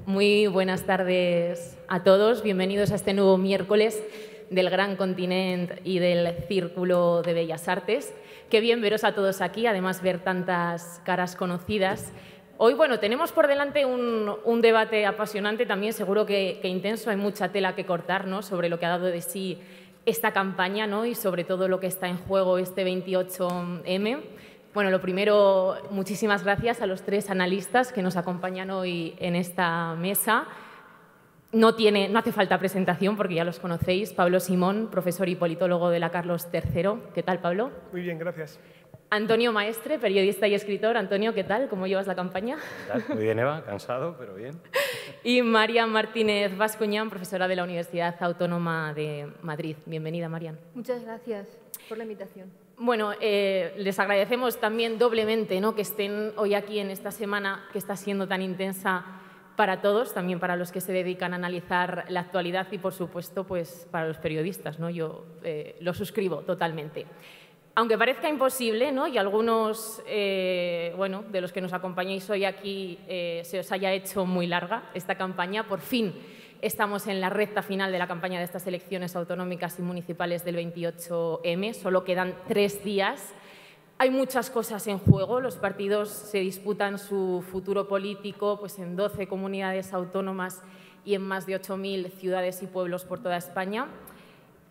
Muy buenas tardes a todos. Bienvenidos a este nuevo miércoles del Gran Continent y del Círculo de Bellas Artes. Qué bien veros a todos aquí, además ver tantas caras conocidas. Hoy, bueno, tenemos por delante un debate apasionante, también seguro que intenso. Hay mucha tela que cortar, ¿no?, sobre lo que ha dado de sí esta campaña, ¿no?, y sobre todo lo que está en juego este 28M. Bueno, lo primero, muchísimas gracias a los tres analistas que nos acompañan hoy en esta mesa. No hace falta presentación porque ya los conocéis. Pablo Simón, profesor y politólogo de la Carlos III. ¿Qué tal, Pablo? Muy bien, gracias. Antonio Maestre, periodista y escritor. Antonio, ¿qué tal? ¿Cómo llevas la campaña? Muy bien, Eva. Cansado, pero bien. Y Marian Martínez Bascuñán, profesora de la Universidad Autónoma de Madrid. Bienvenida, Marian. Muchas gracias por la invitación. Bueno, les agradecemos también doblemente, ¿no?, que estén hoy aquí en esta semana que está siendo tan intensa para todos, también para los que se dedican a analizar la actualidad y, por supuesto, pues para los periodistas, ¿no? Yo lo suscribo totalmente. Aunque parezca imposible, ¿no?, y algunos bueno, de los que nos acompañáis hoy aquí se os haya hecho muy larga esta campaña, por fin estamos en la recta final de la campaña de estas elecciones autonómicas y municipales del 28M. Solo quedan 3 días. Hay muchas cosas en juego. Los partidos se disputan su futuro político pues, en 12 comunidades autónomas y en más de 8.000 ciudades y pueblos por toda España.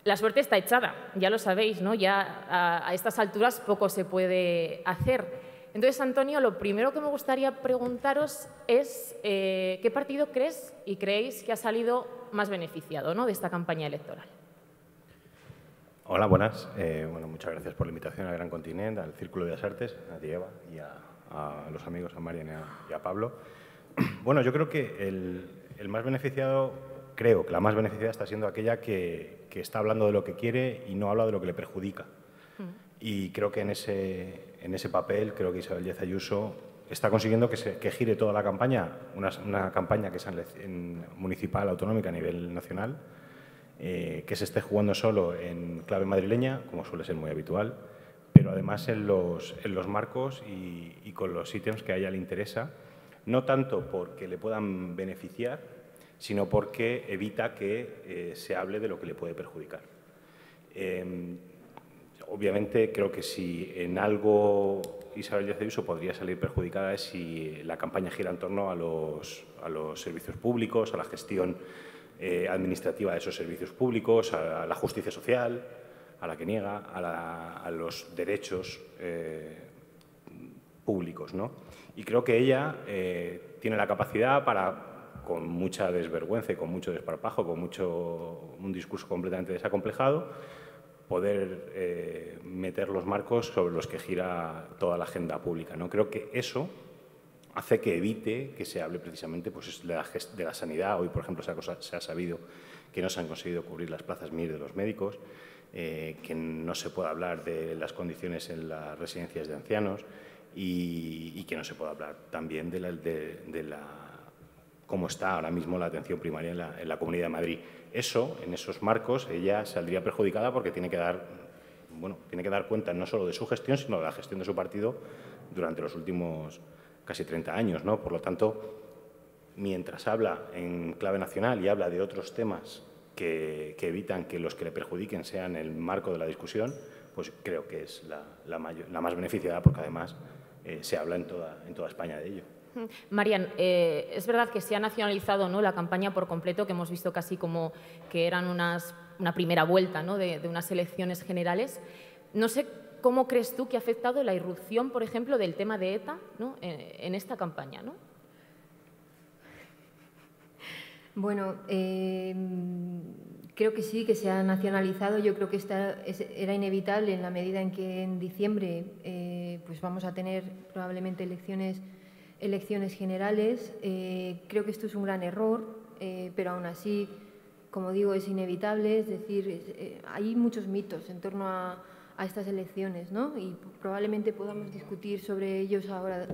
La suerte está echada, ya lo sabéis, ¿no? Ya a estas alturas poco se puede hacer. Entonces, Antonio, lo primero que me gustaría preguntaros es ¿qué partido crees y creéis que ha salido más beneficiado, ¿no?, de esta campaña electoral? Hola, buenas. Bueno, muchas gracias por la invitación al Gran Continent, al Círculo de Bellas Artes, a ti, Eva, y a los amigos, a Marian y a Pablo. Bueno, yo creo que el más beneficiado, creo que la más beneficiada está siendo aquella que está hablando de lo que quiere y no habla de lo que le perjudica. Y creo que en ese papel, creo que Isabel Díaz Ayuso está consiguiendo que gire toda la campaña, una campaña que es municipal, autonómica a nivel nacional, que se esté jugando solo en clave madrileña, como suele ser muy habitual, pero además en los marcos y con los ítems que a ella le interesa, no tanto porque le puedan beneficiar, sino porque evita que se hable de lo que le puede perjudicar. Obviamente, creo que si en algo Isabel Díaz Ayuso podría salir perjudicada es si la campaña gira en torno a los servicios públicos, a la gestión administrativa de esos servicios públicos, a la justicia social, a la que niega, a los derechos públicos, ¿no? Y creo que ella tiene la capacidad para, con mucha desvergüenza y con mucho desparpajo, con un discurso completamente desacomplejado, poder meter los marcos sobre los que gira toda la agenda pública, ¿no? Creo que eso hace que evite que se hable precisamente pues, de la sanidad. Hoy, por ejemplo, se ha sabido que no se han conseguido cubrir las plazas MIR de los médicos, que no se puede hablar de las condiciones en las residencias de ancianos y que no se puede hablar también de cómo está ahora mismo la atención primaria en la Comunidad de Madrid. Eso, en esos marcos, ella saldría perjudicada porque tiene que dar cuenta no solo de su gestión, sino de la gestión de su partido durante los últimos casi 30 años, ¿no? Por lo tanto, mientras habla en clave nacional y habla de otros temas que evitan que los que le perjudiquen sean el marco de la discusión, pues creo que es la más beneficiada porque además se habla en toda España de ello. Marian, es verdad que se ha nacionalizado, ¿no?, la campaña por completo, que hemos visto casi como que eran una primera vuelta, ¿no?, de unas elecciones generales. No sé cómo crees tú que ha afectado la irrupción, por ejemplo, del tema de ETA, ¿no?, en esta campaña, ¿no? Bueno, creo que sí, que se ha nacionalizado. Yo creo que era inevitable en la medida en que en diciembre pues vamos a tener probablemente elecciones generales. Creo que esto es un gran error, pero aún así, como digo, es inevitable. Es decir, hay muchos mitos en torno a estas elecciones, ¿no? Y probablemente podamos discutir sobre ellos ahora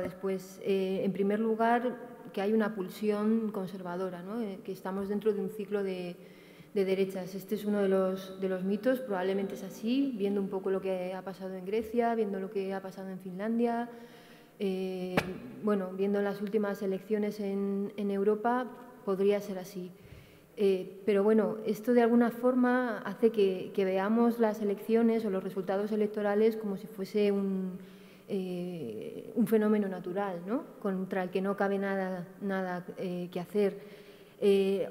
después. En primer lugar, que hay una pulsión conservadora, ¿no? Que estamos dentro de un ciclo de derechas. Este es uno de los mitos, probablemente es así, viendo un poco lo que ha pasado en Grecia, viendo lo que ha pasado en Finlandia, Bueno, viendo las últimas elecciones en Europa, podría ser así. Pero bueno, esto de alguna forma hace que veamos las elecciones o los resultados electorales como si fuese un fenómeno natural, ¿no? Contra el que no cabe nada que hacer.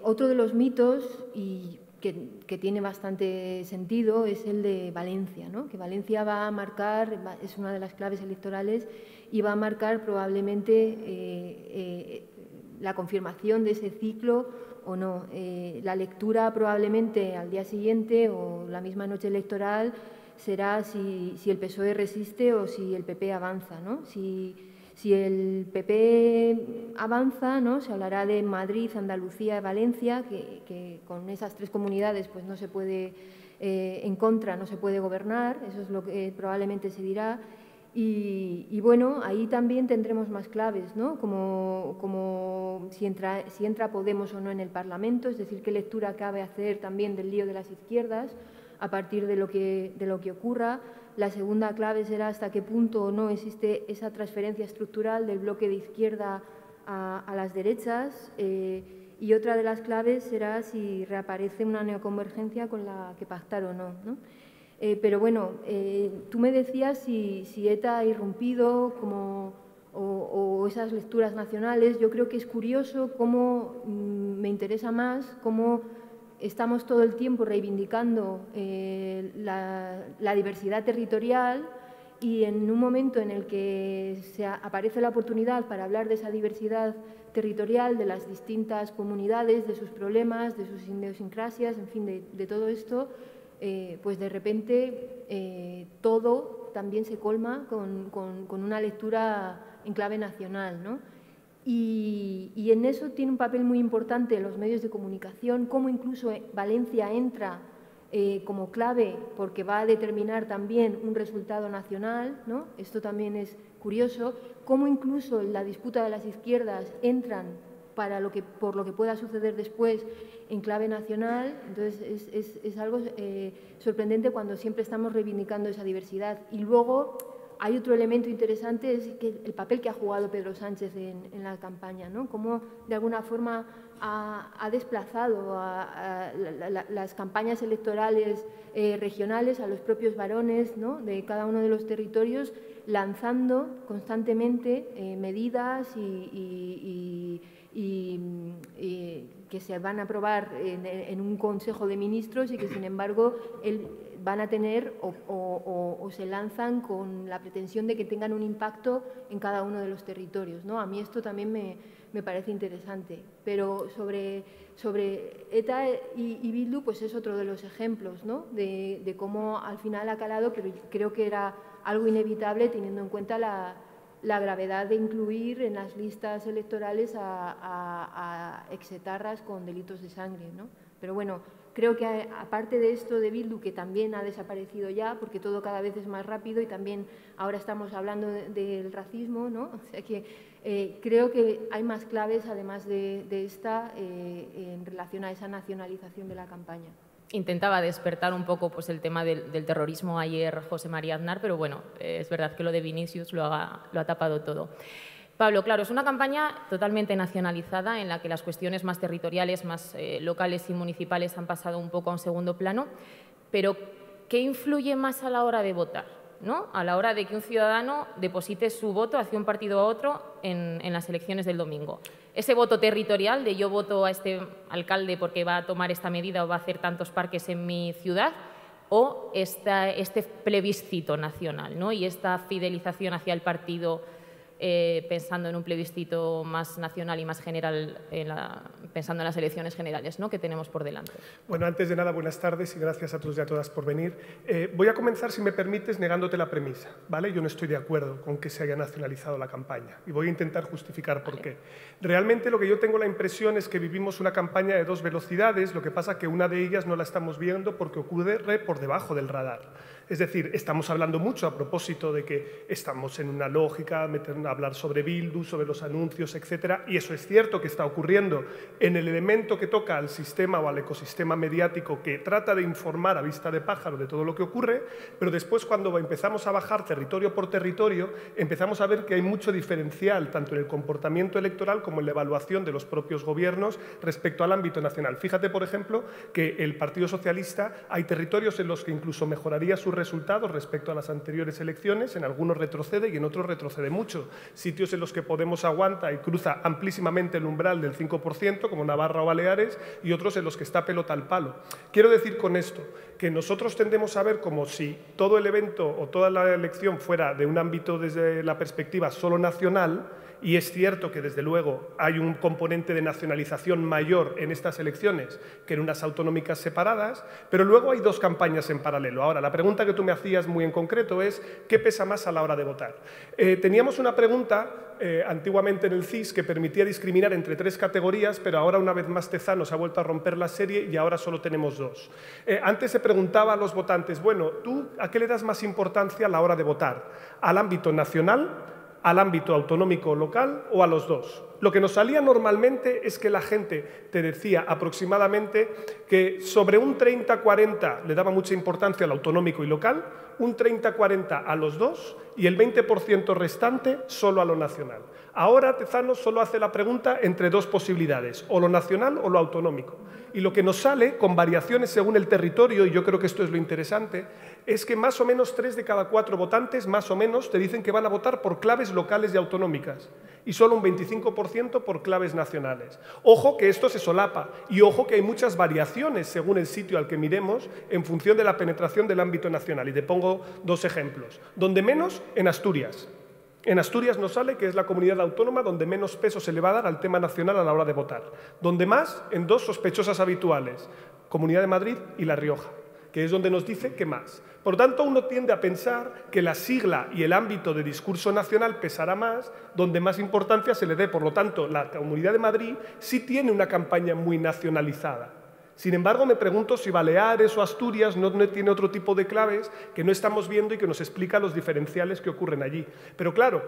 Otro de los mitos, y que tiene bastante sentido, es el de Valencia, ¿no? Que Valencia va a marcar, es una de las claves electorales, y va a marcar probablemente la confirmación de ese ciclo o no. La lectura probablemente al día siguiente o la misma noche electoral será si el PSOE resiste o si el PP avanza, ¿no? Si el PP avanza, ¿no? Se hablará de Madrid, Andalucía y Valencia, que con esas tres comunidades pues no se puede, en contra no se puede gobernar, eso es lo que probablemente se dirá. Y bueno, ahí también tendremos más claves, ¿no? Como si entra Podemos o no en el Parlamento, es decir, qué lectura cabe hacer también del lío de las izquierdas a partir de lo que ocurra. La segunda clave será hasta qué punto o no existe esa transferencia estructural del bloque de izquierda a las derechas. Y otra de las claves será si reaparece una neoconvergencia con la que pactar o no, ¿no? Pero bueno, tú me decías si ETA ha irrumpido o esas lecturas nacionales. Yo creo que es curioso cómo me interesa más cómo estamos todo el tiempo reivindicando la diversidad territorial, y en un momento en el que aparece la oportunidad para hablar de esa diversidad territorial, de las distintas comunidades, de sus problemas, de sus idiosincrasias, en fin, de todo esto, pues de repente todo también se colma con una lectura en clave nacional, ¿no? Y en eso tiene un papel muy importante los medios de comunicación, cómo incluso Valencia entra como clave porque va a determinar también un resultado nacional, ¿no? Esto también es curioso, cómo incluso la disputa de las izquierdas entran por lo que pueda suceder después en clave nacional. Entonces es algo sorprendente cuando siempre estamos reivindicando esa diversidad. Y luego hay otro elemento interesante, es el papel que ha jugado Pedro Sánchez en la campaña, ¿no? Cómo de alguna forma ha desplazado a las campañas electorales regionales, a los propios varones, ¿no? De cada uno de los territorios, lanzando constantemente medidas y que se van a aprobar en un Consejo de Ministros y que, sin embargo, van a tener o se lanzan con la pretensión de que tengan un impacto en cada uno de los territorios, ¿no? A mí esto también me parece interesante. Pero sobre ETA y Bildu, pues es otro de los ejemplos, ¿no? De cómo al final ha calado, pero creo que era algo inevitable teniendo en cuenta la gravedad de incluir en las listas electorales a exetarras con delitos de sangre, ¿no? Pero bueno, creo que aparte de esto de Bildu, que también ha desaparecido ya, porque todo cada vez es más rápido y también ahora estamos hablando del racismo, ¿no? O sea que creo que hay más claves, además de esta, en relación a esa nacionalización de la campaña. Intentaba despertar un poco pues, el tema del terrorismo ayer José María Aznar, pero bueno, es verdad que lo de Vinicius lo ha tapado todo. Pablo, claro, es una campaña totalmente nacionalizada en la que las cuestiones más territoriales, más locales y municipales han pasado un poco a un segundo plano, pero ¿qué influye más a la hora de votar, ¿no? A la hora de que un ciudadano deposite su voto hacia un partido u otro en las elecciones del domingo? Ese voto territorial de yo voto a este alcalde porque va a tomar esta medida o va a hacer tantos parques en mi ciudad, o este plebiscito nacional, ¿no? Y esta fidelización hacia el partido pensando en un plebiscito más nacional y más general, pensando en las elecciones generales, ¿no?, que tenemos por delante. Bueno, antes de nada, buenas tardes y gracias a todos y a todas por venir. Voy a comenzar, si me permites, negándote la premisa, ¿vale? Yo no estoy de acuerdo con que se haya nacionalizado la campaña y voy a intentar justificar por qué. Realmente lo que yo tengo la impresión es que vivimos una campaña de dos velocidades, lo que pasa que una de ellas no la estamos viendo porque ocurre por debajo del radar. Es decir, estamos hablando mucho a propósito de que estamos en una lógica, hablar sobre Bildu, sobre los anuncios, etcétera, y eso es cierto que está ocurriendo en el elemento que toca al sistema o al ecosistema mediático que trata de informar a vista de pájaro de todo lo que ocurre, pero después cuando empezamos a bajar territorio por territorio, empezamos a ver que hay mucho diferencial tanto en el comportamiento electoral como en la evaluación de los propios gobiernos respecto al ámbito nacional. Fíjate, por ejemplo, que el Partido Socialista hay territorios en los que incluso mejoraría sus resultados respecto a las anteriores elecciones, en algunos retrocede y en otros retrocede mucho. Sitios en los que Podemos aguanta y cruza amplísimamente el umbral del 5%, como Navarra o Baleares, y otros en los que está pelota al palo. Quiero decir con esto que nosotros tendemos a ver como si todo el evento o toda la elección fuera de un ámbito desde la perspectiva solo nacional, y es cierto que, desde luego, hay un componente de nacionalización mayor en estas elecciones que en unas autonómicas separadas, pero luego hay dos campañas en paralelo. Ahora, la pregunta que tú me hacías muy en concreto es ¿qué pesa más a la hora de votar? Teníamos una pregunta antiguamente en el CIS que permitía discriminar entre 3 categorías, pero ahora una vez más Tezano se ha vuelto a romper la serie y ahora solo tenemos 2. Antes se preguntaba a los votantes, bueno, ¿tú a qué le das más importancia a la hora de votar? ¿Al ámbito nacional, al ámbito autonómico o local o a los dos? Lo que nos salía normalmente es que la gente te decía aproximadamente que sobre un 30-40 le daba mucha importancia al autonómico y local, un 30-40 a los dos y el 20% restante solo a lo nacional. Ahora Tezano solo hace la pregunta entre 2 posibilidades, o lo nacional o lo autonómico. Y lo que nos sale, con variaciones según el territorio, y yo creo que esto es lo interesante, es que más o menos 3 de cada 4 votantes, más o menos, te dicen que van a votar por claves locales y autonómicas, y solo un 25% por claves nacionales. Ojo que esto se solapa, y ojo que hay muchas variaciones según el sitio al que miremos en función de la penetración del ámbito nacional. Y te pongo 2 ejemplos. Donde menos, en Asturias. En Asturias nos sale que es la comunidad autónoma donde menos peso se le va a dar al tema nacional a la hora de votar. Donde más, en 2 sospechosas habituales, Comunidad de Madrid y La Rioja, que es donde nos dice que más. Por tanto, uno tiende a pensar que la sigla y el ámbito de discurso nacional pesará más, donde más importancia se le dé. Por lo tanto, la Comunidad de Madrid sí tiene una campaña muy nacionalizada. Sin embargo, me pregunto si Baleares o Asturias no tiene otro tipo de claves que no estamos viendo y que nos explica los diferenciales que ocurren allí. Pero claro,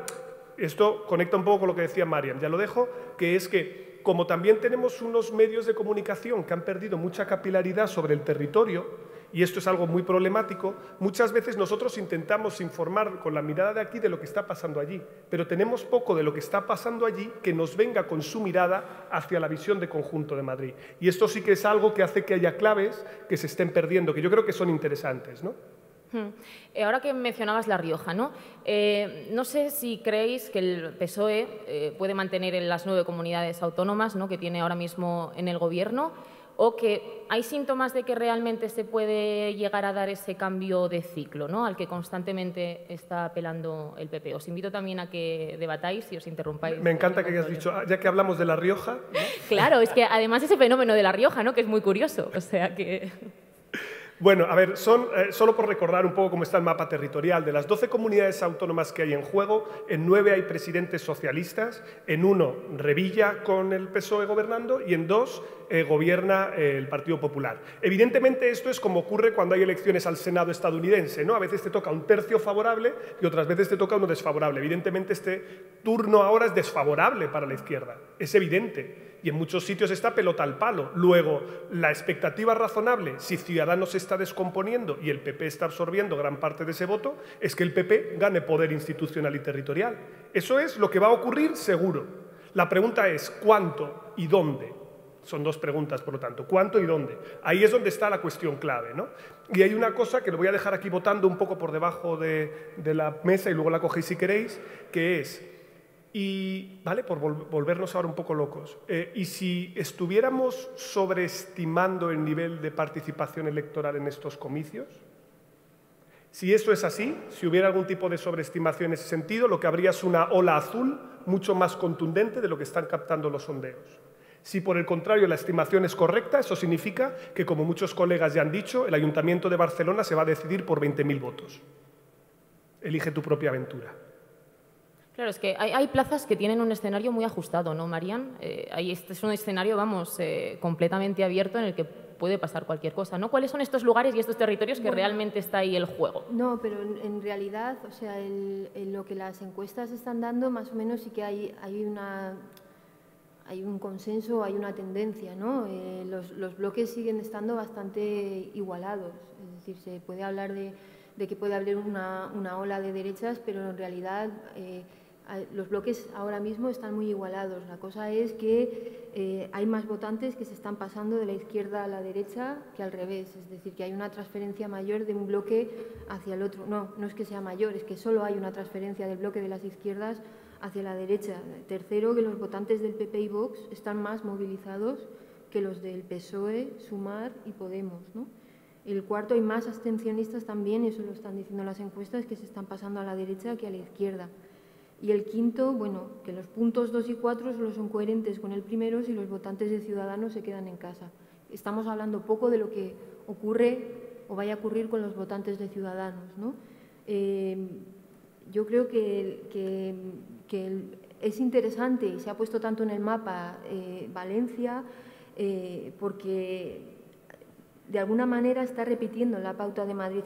esto conecta un poco con lo que decía Mariam, ya lo dejo, que es que como también tenemos unos medios de comunicación que han perdido mucha capilaridad sobre el territorio, y esto es algo muy problemático, muchas veces nosotros intentamos informar con la mirada de aquí de lo que está pasando allí, pero tenemos poco de lo que está pasando allí que nos venga con su mirada hacia la visión de conjunto de Madrid. Y esto sí que es algo que hace que haya claves que se estén perdiendo, que yo creo que son interesantes, ¿no? Ahora que mencionabas La Rioja, ¿no? No sé si creéis que el PSOE puede mantener en las 9 comunidades autónomas, ¿no?, que tiene ahora mismo en el Gobierno, o que hay síntomas de que realmente se puede llegar a dar ese cambio de ciclo, ¿no?, al que constantemente está apelando el PP. Os invito también a que debatáis y os interrumpáis. Me encanta que hayas dicho, ya que hablamos de La Rioja, ¿no? Claro, es que además ese fenómeno de La Rioja, ¿no?, que es muy curioso, o sea que... Bueno, a ver, solo por recordar un poco cómo está el mapa territorial, de las 12 comunidades autónomas que hay en juego, en 9 hay presidentes socialistas, en 1 Revilla con el PSOE gobernando y en 2 gobierna el Partido Popular. Evidentemente esto es como ocurre cuando hay elecciones al Senado estadounidense, ¿no? A veces te toca un tercio favorable y otras veces te toca uno desfavorable. Evidentemente este turno ahora es desfavorable para la izquierda, es evidente. Y en muchos sitios está pelota al palo. Luego, la expectativa razonable, si Ciudadanos se está descomponiendo y el PP está absorbiendo gran parte de ese voto, es que el PP gane poder institucional y territorial. Eso es lo que va a ocurrir seguro. La pregunta es ¿cuánto y dónde? Son 2 preguntas, por lo tanto. ¿Cuánto y dónde? Ahí es donde está la cuestión clave, ¿no? Y hay una cosa que lo voy a dejar aquí votando un poco por debajo de la mesa y luego la cogéis si queréis, que es... Y, ¿vale?, por volvernos ahora un poco locos, y si estuviéramos sobreestimando el nivel de participación electoral en estos comicios, si eso es así, si hubiera algún tipo de sobreestimación en ese sentido, lo que habría es una ola azul mucho más contundente de lo que están captando los sondeos. Si por el contrario la estimación es correcta, eso significa que, como muchos colegas ya han dicho, el Ayuntamiento de Barcelona se va a decidir por 20.000 votos. Elige tu propia aventura. Claro, es que hay plazas que tienen un escenario muy ajustado, ¿no, Marian? Este es un escenario, vamos, completamente abierto en el que puede pasar cualquier cosa, ¿no? ¿Cuáles son estos lugares y estos territorios que realmente está ahí el juego? No, pero en realidad, o sea, lo que las encuestas están dando, más o menos sí que hay un consenso, hay una tendencia, ¿no? Los bloques siguen estando bastante igualados, es decir, se puede hablar de que puede haber una ola de derechas, pero en realidad los bloques ahora mismo están muy igualados. La cosa es que hay más votantes que se están pasando de la izquierda a la derecha que al revés, es decir, que hay una transferencia mayor de un bloque hacia el otro. No es que sea mayor, es que solo hay una transferencia del bloque de las izquierdas hacia la derecha. Tercero, que los votantes del PP y Vox están más movilizados que los del PSOE, Sumar y Podemos, ¿no? El cuarto, hay más abstencionistas también, eso lo están diciendo las encuestas, que se están pasando a la derecha que a la izquierda. Y el quinto, bueno, que los puntos 2 y 4 solo son coherentes con el primero si los votantes de Ciudadanos se quedan en casa. Estamos hablando poco de lo que ocurre o vaya a ocurrir con los votantes de Ciudadanos, ¿no? Yo creo que es interesante y se ha puesto tanto en el mapa Valencia porque de alguna manera está repitiendo la pauta de Madrid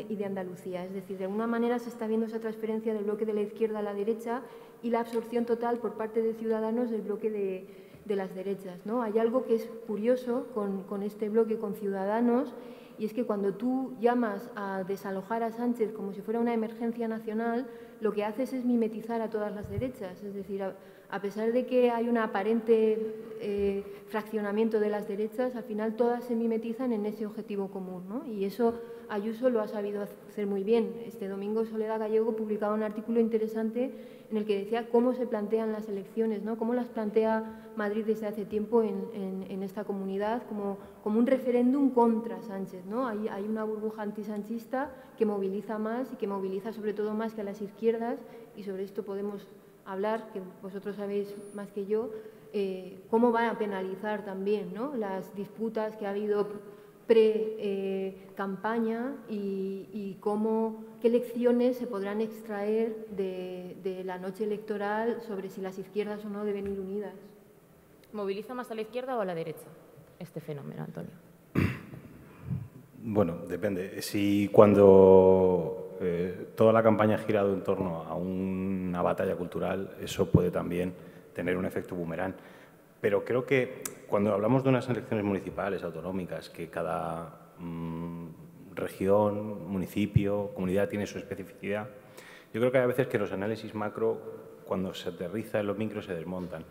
y de Andalucía. Es decir, de alguna manera se está viendo esa transferencia del bloque de la izquierda a la derecha y la absorción total por parte de Ciudadanos del bloque de las derechas, ¿no? Hay algo que es curioso con este bloque, con Ciudadanos, y es que cuando tú llamas a desalojar a Sánchez como si fuera una emergencia nacional, lo que haces es mimetizar a todas las derechas. Es decir, a pesar de que hay un aparente fraccionamiento de las derechas, al final todas se mimetizan en ese objetivo común, ¿no? Y eso Ayuso lo ha sabido hacer muy bien. Este domingo Soledad Gallego publicaba un artículo interesante en el que decía cómo se plantean las elecciones, ¿no? Cómo las plantea Madrid desde hace tiempo en esta comunidad como un referéndum contra Sánchez, ¿no? Hay una burbuja antisanchista que moviliza más y que moviliza sobre todo más que a las izquierdas, y sobre esto podemos hablar, que vosotros sabéis más que yo, cómo va a penalizar también, ¿no? Las disputas que ha habido pre-campaña y qué lecciones se podrán extraer de la noche electoral sobre si las izquierdas o no deben ir unidas. ¿Moviliza más a la izquierda o a la derecha este fenómeno, Antonio? Bueno, depende. Si cuando toda la campaña ha girado en torno a una batalla cultural, eso puede también tener un efecto boomerang. Pero creo que cuando hablamos de unas elecciones municipales, autonómicas, que cada región, municipio, comunidad tiene su especificidad, yo creo que hay a veces que los análisis macro, cuando se aterriza en los micros, se desmontan.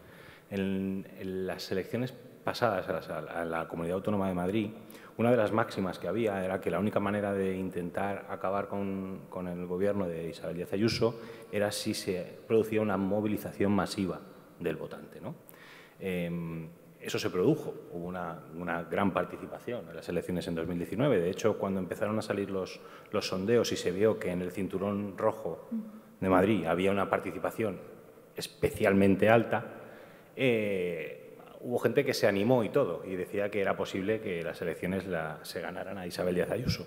En las elecciones pasadas a la Comunidad Autónoma de Madrid, una de las máximas que había era que la única manera de intentar acabar con el gobierno de Isabel Díaz Ayuso era si se producía una movilización masiva del votante, ¿no? Eso se produjo, hubo una gran participación en las elecciones en 2019. De hecho, cuando empezaron a salir los sondeos y se vio que en el cinturón rojo de Madrid había una participación especialmente alta, hubo gente que se animó y todo, y decía que era posible que las elecciones se ganaran a Isabel Díaz Ayuso.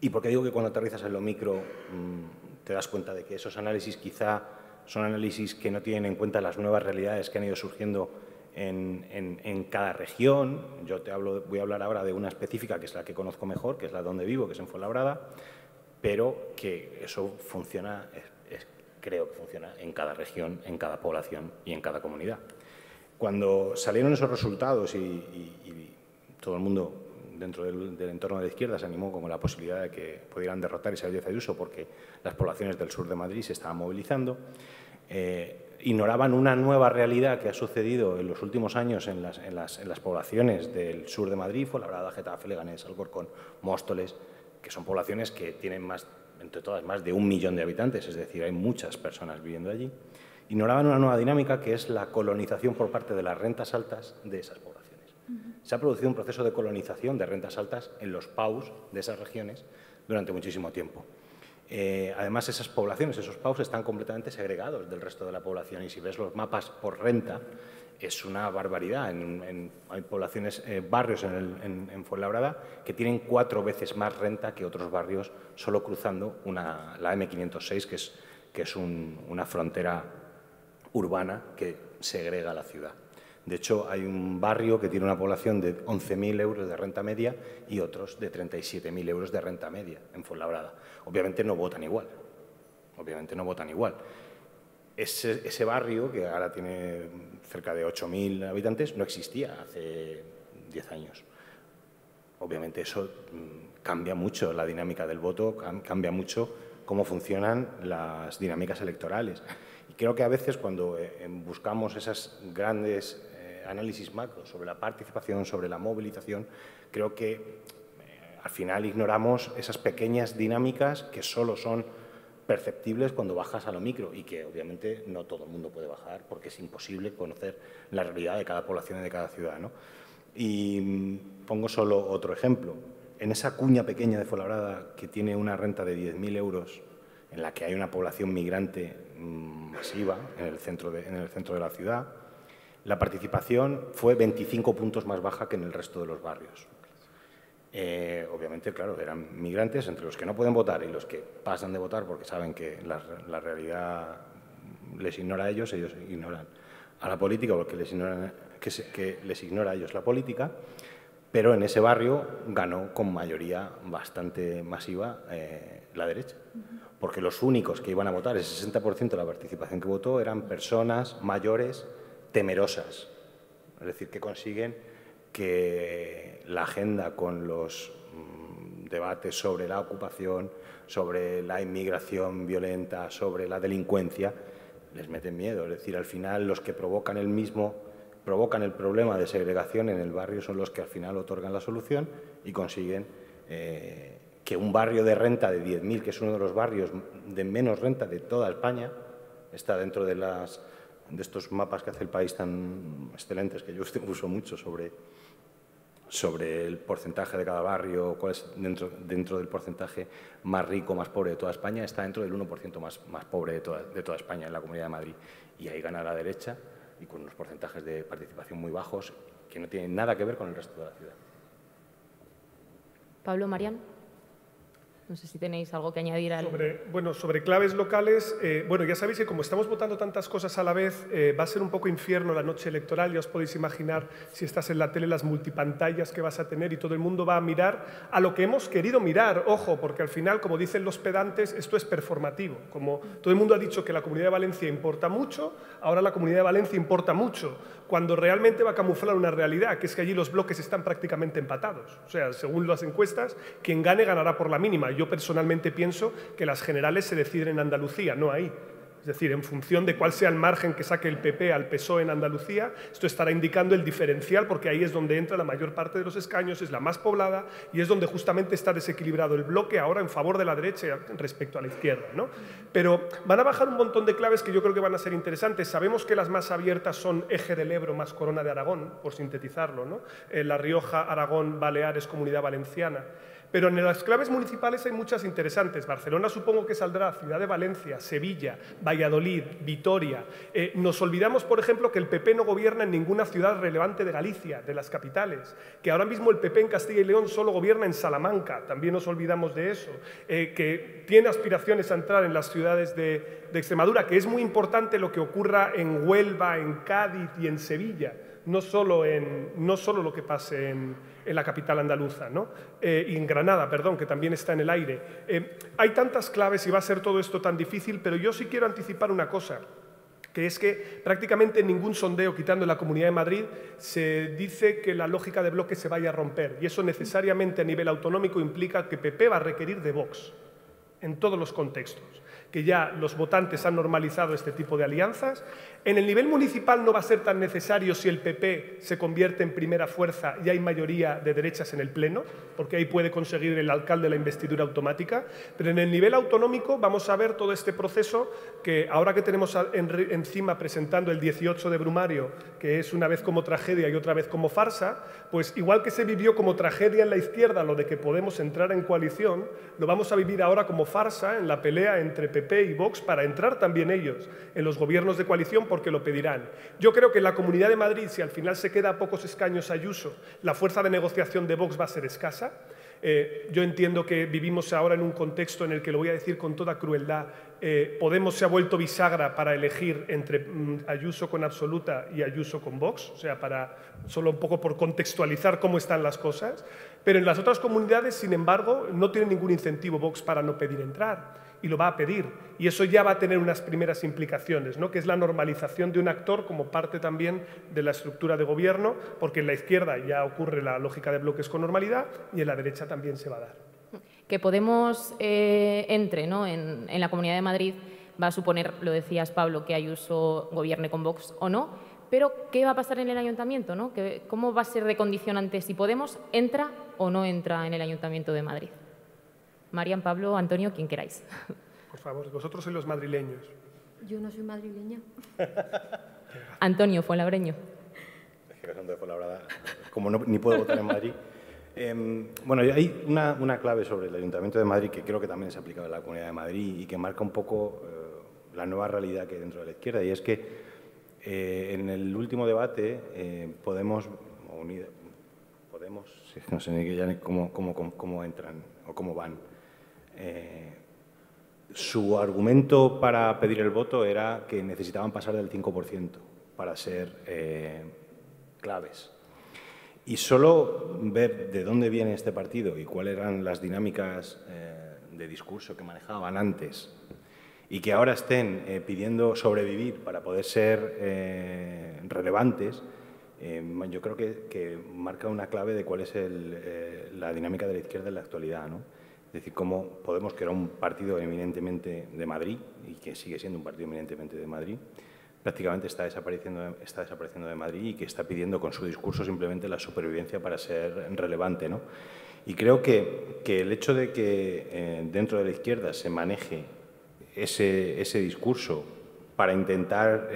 ¿Y por qué digo que cuando aterrizas en lo micro te das cuenta de que esos análisis quizá son análisis que no tienen en cuenta las nuevas realidades que han ido surgiendo en cada región? Yo voy a hablar ahora de una específica, que es la que conozco mejor, que es la donde vivo, que es en Fuenlabrada, pero que eso funciona, creo que funciona en cada región, en cada población y en cada comunidad. Cuando salieron esos resultados y todo el mundo dentro del entorno de la izquierda se animó con la posibilidad de que pudieran derrotar a Isabel Díaz Ayuso porque las poblaciones del sur de Madrid se estaban movilizando, ignoraban una nueva realidad que ha sucedido en los últimos años en las poblaciones del sur de Madrid, Fuenlabrada, Getafe, Leganés, Alcorcón, Móstoles, que son poblaciones que tienen entre todas más de 1 millón de habitantes, es decir, hay muchas personas viviendo allí. Ignoraban una nueva dinámica que es la colonización por parte de las rentas altas de esas poblaciones. Se ha producido un proceso de colonización de rentas altas en los PAUs de esas regiones durante muchísimo tiempo. Además, esas poblaciones, esos PAUs, están completamente segregados del resto de la población y si ves los mapas por renta, es una barbaridad. Hay poblaciones, barrios en Fuenlabrada que tienen 4 veces más renta que otros barrios solo cruzando la M506, que es una frontera urbana que segrega la ciudad. De hecho, hay un barrio que tiene una población de 11.000 euros de renta media y otros de 37.000 euros de renta media en Fuenlabrada. Obviamente no votan igual. Obviamente no votan igual. Ese barrio, que ahora tiene cerca de 8.000 habitantes, no existía hace 10 años. Obviamente eso cambia mucho la dinámica del voto, cambia mucho cómo funcionan las dinámicas electorales. Y creo que a veces cuando buscamos esos grandes análisis macro sobre la participación, sobre la movilización, creo que al final ignoramos esas pequeñas dinámicas que solo son perceptibles cuando bajas a lo micro y que obviamente no todo el mundo puede bajar porque es imposible conocer la realidad de cada población y de cada ciudad, ¿no? Y pongo solo otro ejemplo. En esa cuña pequeña de Fuenlabrada que tiene una renta de 10.000 euros, en la que hay una población migrante masiva en el centro de la ciudad, la participación fue 25 puntos más baja que en el resto de los barrios. Obviamente, claro, eran migrantes entre los que no pueden votar y los que pasan de votar porque saben que la realidad les ignora a ellos ignoran a la política, porque que les ignora a ellos la política, pero en ese barrio ganó con mayoría bastante masiva la derecha, porque los únicos que iban a votar, ese 60% de la participación que votó, eran personas mayores temerosas, es decir, que consiguen que la agenda con los debates sobre la ocupación, sobre la inmigración violenta, sobre la delincuencia, les meten miedo. Es decir, al final los que provocan el problema de segregación en el barrio son los que al final otorgan la solución y consiguen que un barrio de renta de 10.000, que es uno de los barrios de menos renta de toda España, está dentro de estos mapas que hace El País tan excelentes, que yo uso mucho sobre el porcentaje de cada barrio, cuál es dentro del porcentaje más rico, más pobre de toda España, está dentro del 1% más pobre de toda España, en la Comunidad de Madrid. Y ahí gana la derecha y con unos porcentajes de participación muy bajos que no tienen nada que ver con el resto de la ciudad. Pablo, Marian. No sé si tenéis algo que añadir al... Sobre claves locales, ya sabéis que como estamos votando tantas cosas a la vez, va a ser un poco infierno la noche electoral. Ya os podéis imaginar, si estás en la tele, las multipantallas que vas a tener y todo el mundo va a mirar a lo que hemos querido mirar. Ojo, porque al final, como dicen los pedantes, esto es performativo. Como todo el mundo ha dicho que la Comunidad de Valencia importa mucho, ahora la Comunidad de Valencia importa mucho, cuando realmente va a camuflar una realidad, que es que allí los bloques están prácticamente empatados. O sea, según las encuestas, quien gane ganará por la mínima. Yo personalmente pienso que las generales se deciden en Andalucía, no ahí. Es decir, en función de cuál sea el margen que saque el PP al PSOE en Andalucía, esto estará indicando el diferencial, porque ahí es donde entra la mayor parte de los escaños, es la más poblada y es donde justamente está desequilibrado el bloque ahora en favor de la derecha respecto a la izquierda, ¿no? Pero van a bajar un montón de claves que yo creo que van a ser interesantes. Sabemos que las más abiertas son Eje del Ebro más Corona de Aragón, por sintetizarlo, ¿no? La Rioja, Aragón, Baleares, Comunidad Valenciana. Pero en las claves municipales hay muchas interesantes. Barcelona supongo que saldrá, Ciudad de Valencia, Sevilla, Valladolid, Vitoria. Nos olvidamos, por ejemplo, que el PP no gobierna en ninguna ciudad relevante de Galicia, de las capitales, que ahora mismo el PP en Castilla y León solo gobierna en Salamanca, también nos olvidamos de eso, que tiene aspiraciones a entrar en las ciudades de Extremadura, que es muy importante lo que ocurra en Huelva, en Cádiz y en Sevilla, no solo lo que pase en la capital andaluza, ¿no? Y en Granada, perdón, que también está en el aire. Hay tantas claves y va a ser todo esto tan difícil, pero yo sí quiero anticipar una cosa, que es que prácticamente en ningún sondeo, quitando la Comunidad de Madrid, se dice que la lógica de bloque se vaya a romper, y eso necesariamente a nivel autonómico implica que PP va a requerir de Vox, en todos los contextos, que ya los votantes han normalizado este tipo de alianzas. En el nivel municipal no va a ser tan necesario si el PP se convierte en primera fuerza y hay mayoría de derechas en el Pleno, porque ahí puede conseguir el alcalde la investidura automática, pero en el nivel autonómico vamos a ver todo este proceso que ahora que tenemos encima presentando el 18 de Brumario, que es una vez como tragedia y otra vez como farsa, pues igual que se vivió como tragedia en la izquierda lo de que Podemos entrar en coalición, lo vamos a vivir ahora como farsa en la pelea entre PP y Vox para entrar también ellos en los gobiernos de coalición, porque lo pedirán. Yo creo que en la Comunidad de Madrid, si al final se queda a pocos escaños Ayuso, la fuerza de negociación de Vox va a ser escasa. Yo entiendo que vivimos ahora en un contexto en el que, lo voy a decir con toda crueldad, Podemos se ha vuelto bisagra para elegir entre Ayuso con absoluta y Ayuso con Vox, o sea, solo un poco por contextualizar cómo están las cosas, pero en las otras comunidades, sin embargo, no tiene ningún incentivo Vox para no pedir entrar, y lo va a pedir, y eso ya va a tener unas primeras implicaciones, ¿no? Que es la normalización de un actor como parte también de la estructura de gobierno, porque en la izquierda ya ocurre la lógica de bloques con normalidad y en la derecha también se va a dar. Que Podemos entre, ¿no?, en la Comunidad de Madrid va a suponer, lo decías, Pablo, que Ayuso gobierne con Vox o no, pero ¿qué va a pasar en el Ayuntamiento, ¿no? ¿Cómo va a ser de condicionante si Podemos entra o no entra en el Ayuntamiento de Madrid? Marian, Pablo, Antonio, quien queráis. Por favor, vosotros sois los madrileños. Yo no soy madrileña. Antonio, fuenlabreño. Es que son de Fuenlabrada, como ni puedo votar en Madrid. Bueno, hay una clave sobre el Ayuntamiento de Madrid que creo que también se aplica en la Comunidad de Madrid y que marca un poco la nueva realidad que hay dentro de la izquierda, y es que en el último debate Podemos, no sé ni ya cómo entran o cómo van. Su argumento para pedir el voto era que necesitaban pasar del 5% para ser claves. Y solo ver de dónde viene este partido y cuáles eran las dinámicas de discurso que manejaban antes y que ahora estén pidiendo sobrevivir para poder ser relevantes, yo creo que marca una clave de cuál es la dinámica de la izquierda en la actualidad, ¿no? Es decir, cómo Podemos, que era un partido eminentemente de Madrid y que sigue siendo un partido eminentemente de Madrid, prácticamente está desapareciendo de Madrid y que está pidiendo con su discurso simplemente la supervivencia para ser relevante, ¿no? Y creo que el hecho de que dentro de la izquierda se maneje ese discurso para intentar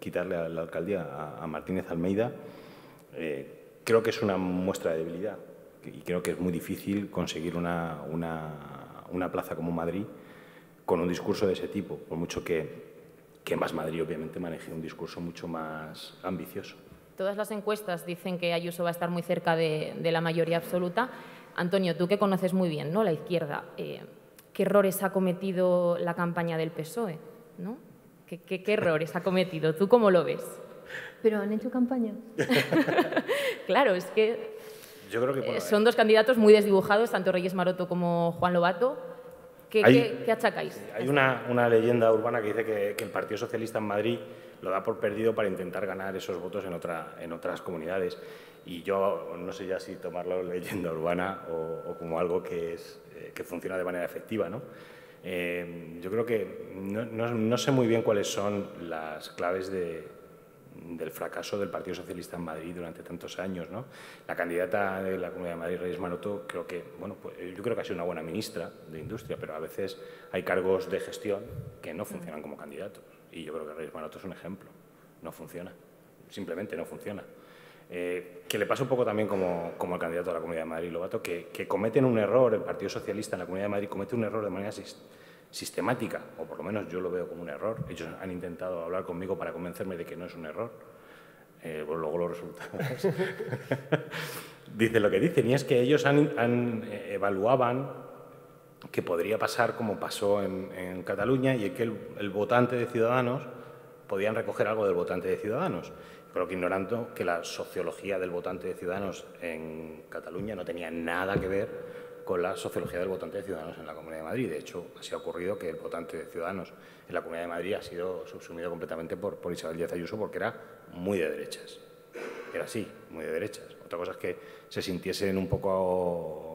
quitarle a la alcaldía a Martínez Almeida, creo que es una muestra de debilidad y creo que es muy difícil conseguir una plaza como Madrid con un discurso de ese tipo, por mucho que Más Madrid obviamente maneje un discurso mucho más ambicioso. Todas las encuestas dicen que Ayuso va a estar muy cerca de la mayoría absoluta. Antonio, tú que conoces muy bien, ¿no?, la izquierda, ¿qué errores ha cometido la campaña del PSOE, ¿no? ¿Qué errores ha cometido? ¿Tú cómo lo ves? ¿Pero han hecho campaña? Claro, es que yo creo que son dos candidatos muy desdibujados, tanto Reyes Maroto como Juan Lobato. ¿Qué achacáis? Hay una leyenda urbana que dice que el Partido Socialista en Madrid lo da por perdido para intentar ganar esos votos en otras comunidades. Y yo no sé ya si tomarlo leyenda urbana o como algo que funciona de manera efectiva, ¿no? Yo creo que no sé muy bien cuáles son las claves del fracaso del Partido Socialista en Madrid durante tantos años, ¿no? La candidata de la Comunidad de Madrid, Reyes Maroto, creo que, bueno, pues yo creo que ha sido una buena ministra de Industria, pero a veces hay cargos de gestión que no funcionan como candidatos. Y yo creo que Reyes Maroto es un ejemplo. No funciona. Simplemente no funciona. Que le pasa un poco también como el candidato a la Comunidad de Madrid, Lobato, que cometen un error, el Partido Socialista en la Comunidad de Madrid comete un error de manera sistemática, o por lo menos yo lo veo como un error. Ellos han intentado hablar conmigo para convencerme de que no es un error. Pues luego los resultados dicen lo que dicen, y es que ellos evaluaban que podría pasar como pasó en Cataluña, y que el votante de Ciudadanos podían recoger algo del votante de Ciudadanos, pero que ignorando que la sociología del votante de Ciudadanos en Cataluña no tenía nada que ver con la sociología del votante de Ciudadanos en la Comunidad de Madrid. De hecho, así ha ocurrido que el votante de Ciudadanos en la Comunidad de Madrid ha sido subsumido completamente por Isabel Díaz Ayuso, porque era muy de derechas. Era así, muy de derechas. Otra cosa es que se sintiesen un poco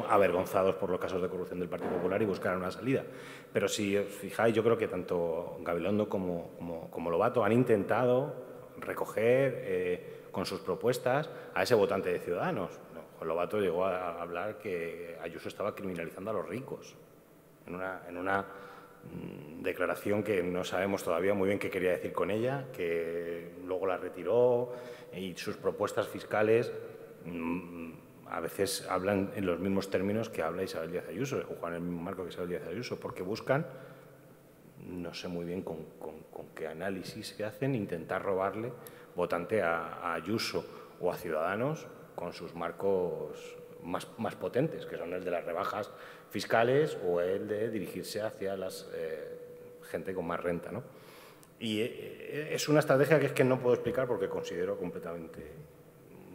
avergonzados por los casos de corrupción del Partido Popular y buscaran una salida. Pero si os fijáis, yo creo que tanto Gabilondo como Lobato han intentado recoger con sus propuestas a ese votante de Ciudadanos. Lobato llegó a hablar que Ayuso estaba criminalizando a los ricos en una declaración que no sabemos todavía muy bien qué quería decir con ella, que luego la retiró, y sus propuestas fiscales a veces hablan en los mismos términos que habla Isabel Díaz Ayuso, o juegan en el mismo marco que Isabel Díaz Ayuso, porque buscan, no sé muy bien con qué análisis se hacen, intentar robarle votante a Ayuso o a Ciudadanos con sus marcos más potentes, que son el de las rebajas fiscales o el de dirigirse hacia la gente con más renta, ¿no? Y es una estrategia que es que no puedo explicar porque considero completamente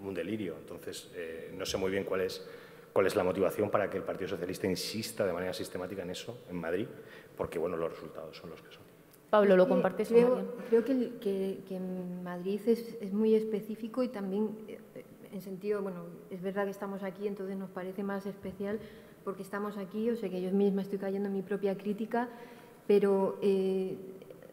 un delirio. Entonces, no sé muy bien cuál es la motivación para que el Partido Socialista insista de manera sistemática en eso, en Madrid, porque, bueno, los resultados son los que son. Pablo, ¿lo compartes? Creo que en Madrid es muy específico y también, en sentido, bueno, es verdad que estamos aquí, entonces nos parece más especial porque estamos aquí, o sea que yo misma estoy cayendo en mi propia crítica, pero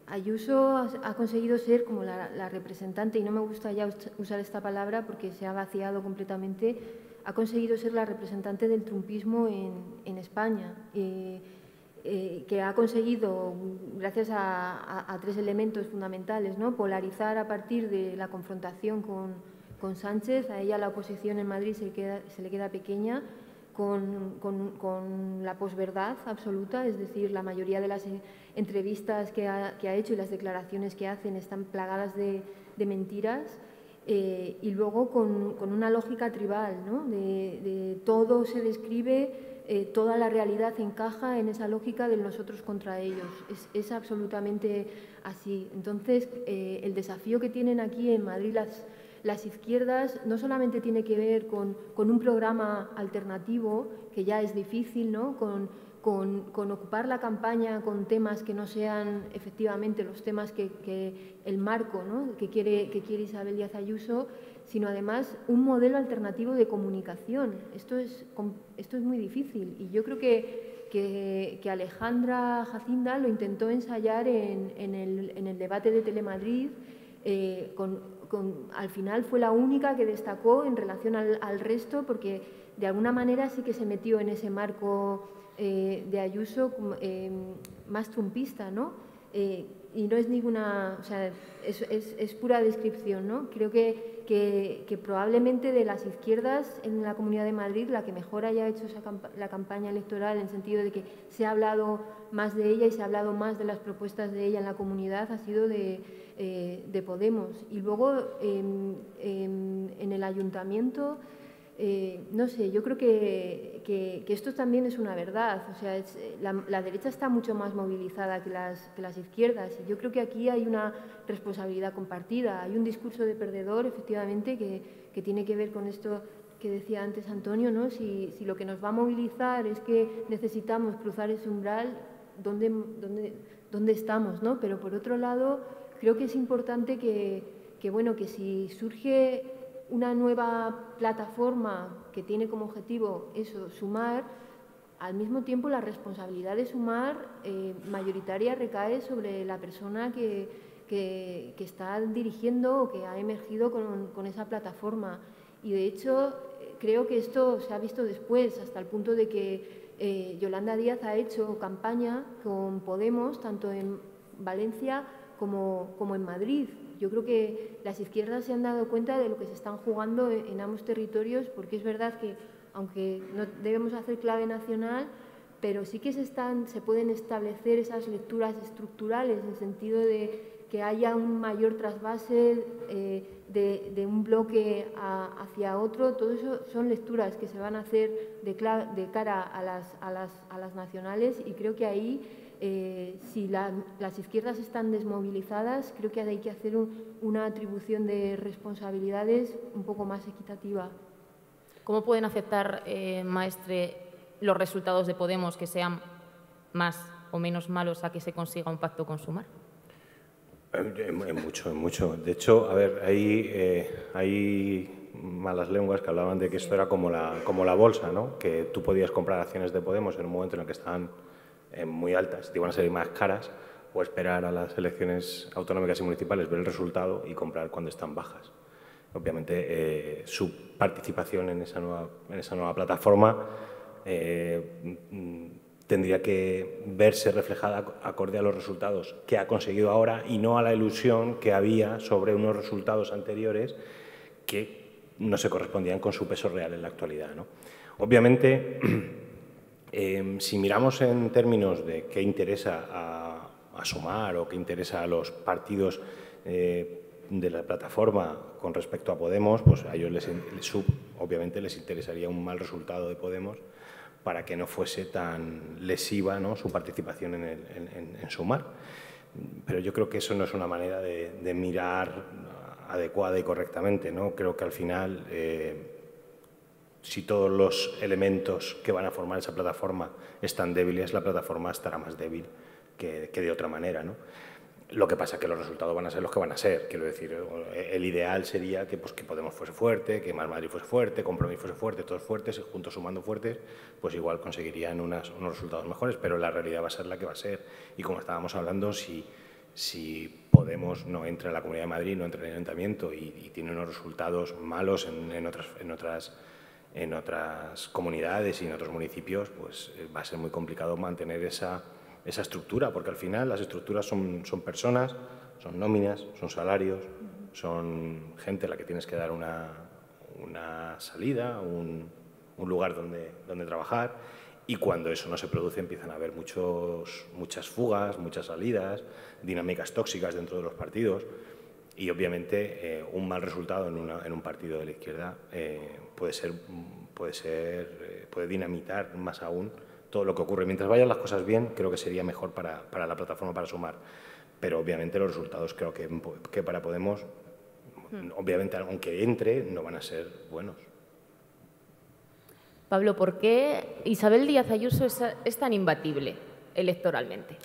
Ayuso ha conseguido ser como la representante, y no me gusta ya usar esta palabra porque se ha vaciado completamente, ha conseguido ser la representante del trumpismo en España, que ha conseguido, gracias a tres elementos fundamentales, ¿no? Polarizar a partir de la confrontación con Sánchez. A ella la oposición en Madrid se le queda pequeña, con la posverdad absoluta, es decir, la mayoría de las entrevistas que ha hecho y las declaraciones que hacen están plagadas de mentiras, y luego con una lógica tribal, ¿no? de todo se describe, toda la realidad encaja en esa lógica del nosotros contra ellos. Es absolutamente así. Entonces, el desafío que tienen aquí en Madrid las izquierdas no solamente tiene que ver con un programa alternativo, que ya es difícil, ¿no? Con ocupar la campaña con temas que no sean efectivamente los temas que el marco, ¿no? que quiere Isabel Díaz Ayuso, sino además un modelo alternativo de comunicación. Esto es muy difícil y yo creo que Alejandra Jacinda lo intentó ensayar en el debate de Telemadrid, al final fue la única que destacó en relación al resto, porque de alguna manera sí que se metió en ese marco de Ayuso más trumpista, ¿no? Y no es ninguna, o sea, es pura descripción, ¿no? Creo que probablemente de las izquierdas en la Comunidad de Madrid la que mejor haya hecho la campaña electoral, en el sentido de que se ha hablado más de ella y se ha hablado más de las propuestas de ella en la comunidad, ha sido de Podemos. Y luego en el ayuntamiento, no sé, yo creo que esto también es una verdad. O sea, la derecha está mucho más movilizada que las izquierdas, y yo creo que aquí hay una responsabilidad compartida. Hay un discurso de perdedor, efectivamente, que tiene que ver con esto que decía antes Antonio, ¿no? Si lo que nos va a movilizar es que necesitamos cruzar ese umbral, ¿dónde estamos, ¿no? Pero por otro lado, creo que es importante que si surge una nueva plataforma que tiene como objetivo eso, sumar, al mismo tiempo la responsabilidad de sumar mayoritaria recae sobre la persona que está dirigiendo o que ha emergido con esa plataforma. Y de hecho creo que esto se ha visto después, hasta el punto de que Yolanda Díaz ha hecho campaña con Podemos tanto en Valencia como en Madrid. Yo creo que las izquierdas se han dado cuenta de lo que se están jugando en ambos territorios, porque es verdad que, aunque no debemos hacer clave nacional, pero sí que se pueden establecer esas lecturas estructurales, en el sentido de que haya un mayor trasvase de un bloque hacia otro. Todo eso son lecturas que se van a hacer de cara a las nacionales, y creo que ahí, si las izquierdas están desmovilizadas, creo que hay que hacer una atribución de responsabilidades un poco más equitativa. ¿Cómo pueden afectar, maestre, los resultados de Podemos, que sean más o menos malos, a que se consiga un pacto con Sumar? En mucho. De hecho, a ver, hay malas lenguas que hablaban de que esto era como la bolsa, ¿no? Que tú podías comprar acciones de Podemos en un momento en el que estaban muy altas, te iban a salir más caras, o esperar a las elecciones autonómicas y municipales, ver el resultado y comprar cuando están bajas. Obviamente, su participación en esa nueva plataforma tendría que verse reflejada acorde a los resultados que ha conseguido ahora, y no a la ilusión que había sobre unos resultados anteriores que no se correspondían con su peso real en la actualidad, ¿no? Obviamente, si miramos en términos de qué interesa a Sumar o qué interesa a los partidos de la plataforma con respecto a Podemos, pues a ellos obviamente les interesaría un mal resultado de Podemos para que no fuese tan lesiva, ¿no?, su participación en Sumar. Pero yo creo que eso no es una manera de mirar adecuada y correctamente, ¿no? Creo que al final, si todos los elementos que van a formar esa plataforma están débiles, la plataforma estará más débil que de otra manera, ¿no? Lo que pasa es que los resultados van a ser los que van a ser. Quiero decir, el ideal sería que Podemos fuese fuerte, que Más Madrid fuese fuerte, Compromís fuese fuerte, todos fuertes, juntos sumando fuertes, pues igual conseguirían unos resultados mejores, pero la realidad va a ser la que va a ser. Y como estábamos hablando, si Podemos no entra en la Comunidad de Madrid, no entra en el Ayuntamiento y tiene unos resultados malos en otras comunidades y en otros municipios, pues va a ser muy complicado mantener esa estructura, porque al final las estructuras son personas, son nóminas, son salarios, son gente a la que tienes que dar una salida, un lugar donde trabajar, y cuando eso no se produce empiezan a haber muchas fugas, muchas salidas, dinámicas tóxicas dentro de los partidos, y obviamente un mal resultado en un partido de la izquierda puede dinamitar más aún todo lo que ocurre. Mientras vayan las cosas bien, creo que sería mejor para la plataforma, para Sumar. Pero obviamente los resultados creo que para Podemos, obviamente aunque entre, no van a ser buenos. Pablo, ¿por qué Isabel Díaz Ayuso es tan imbatible electoralmente?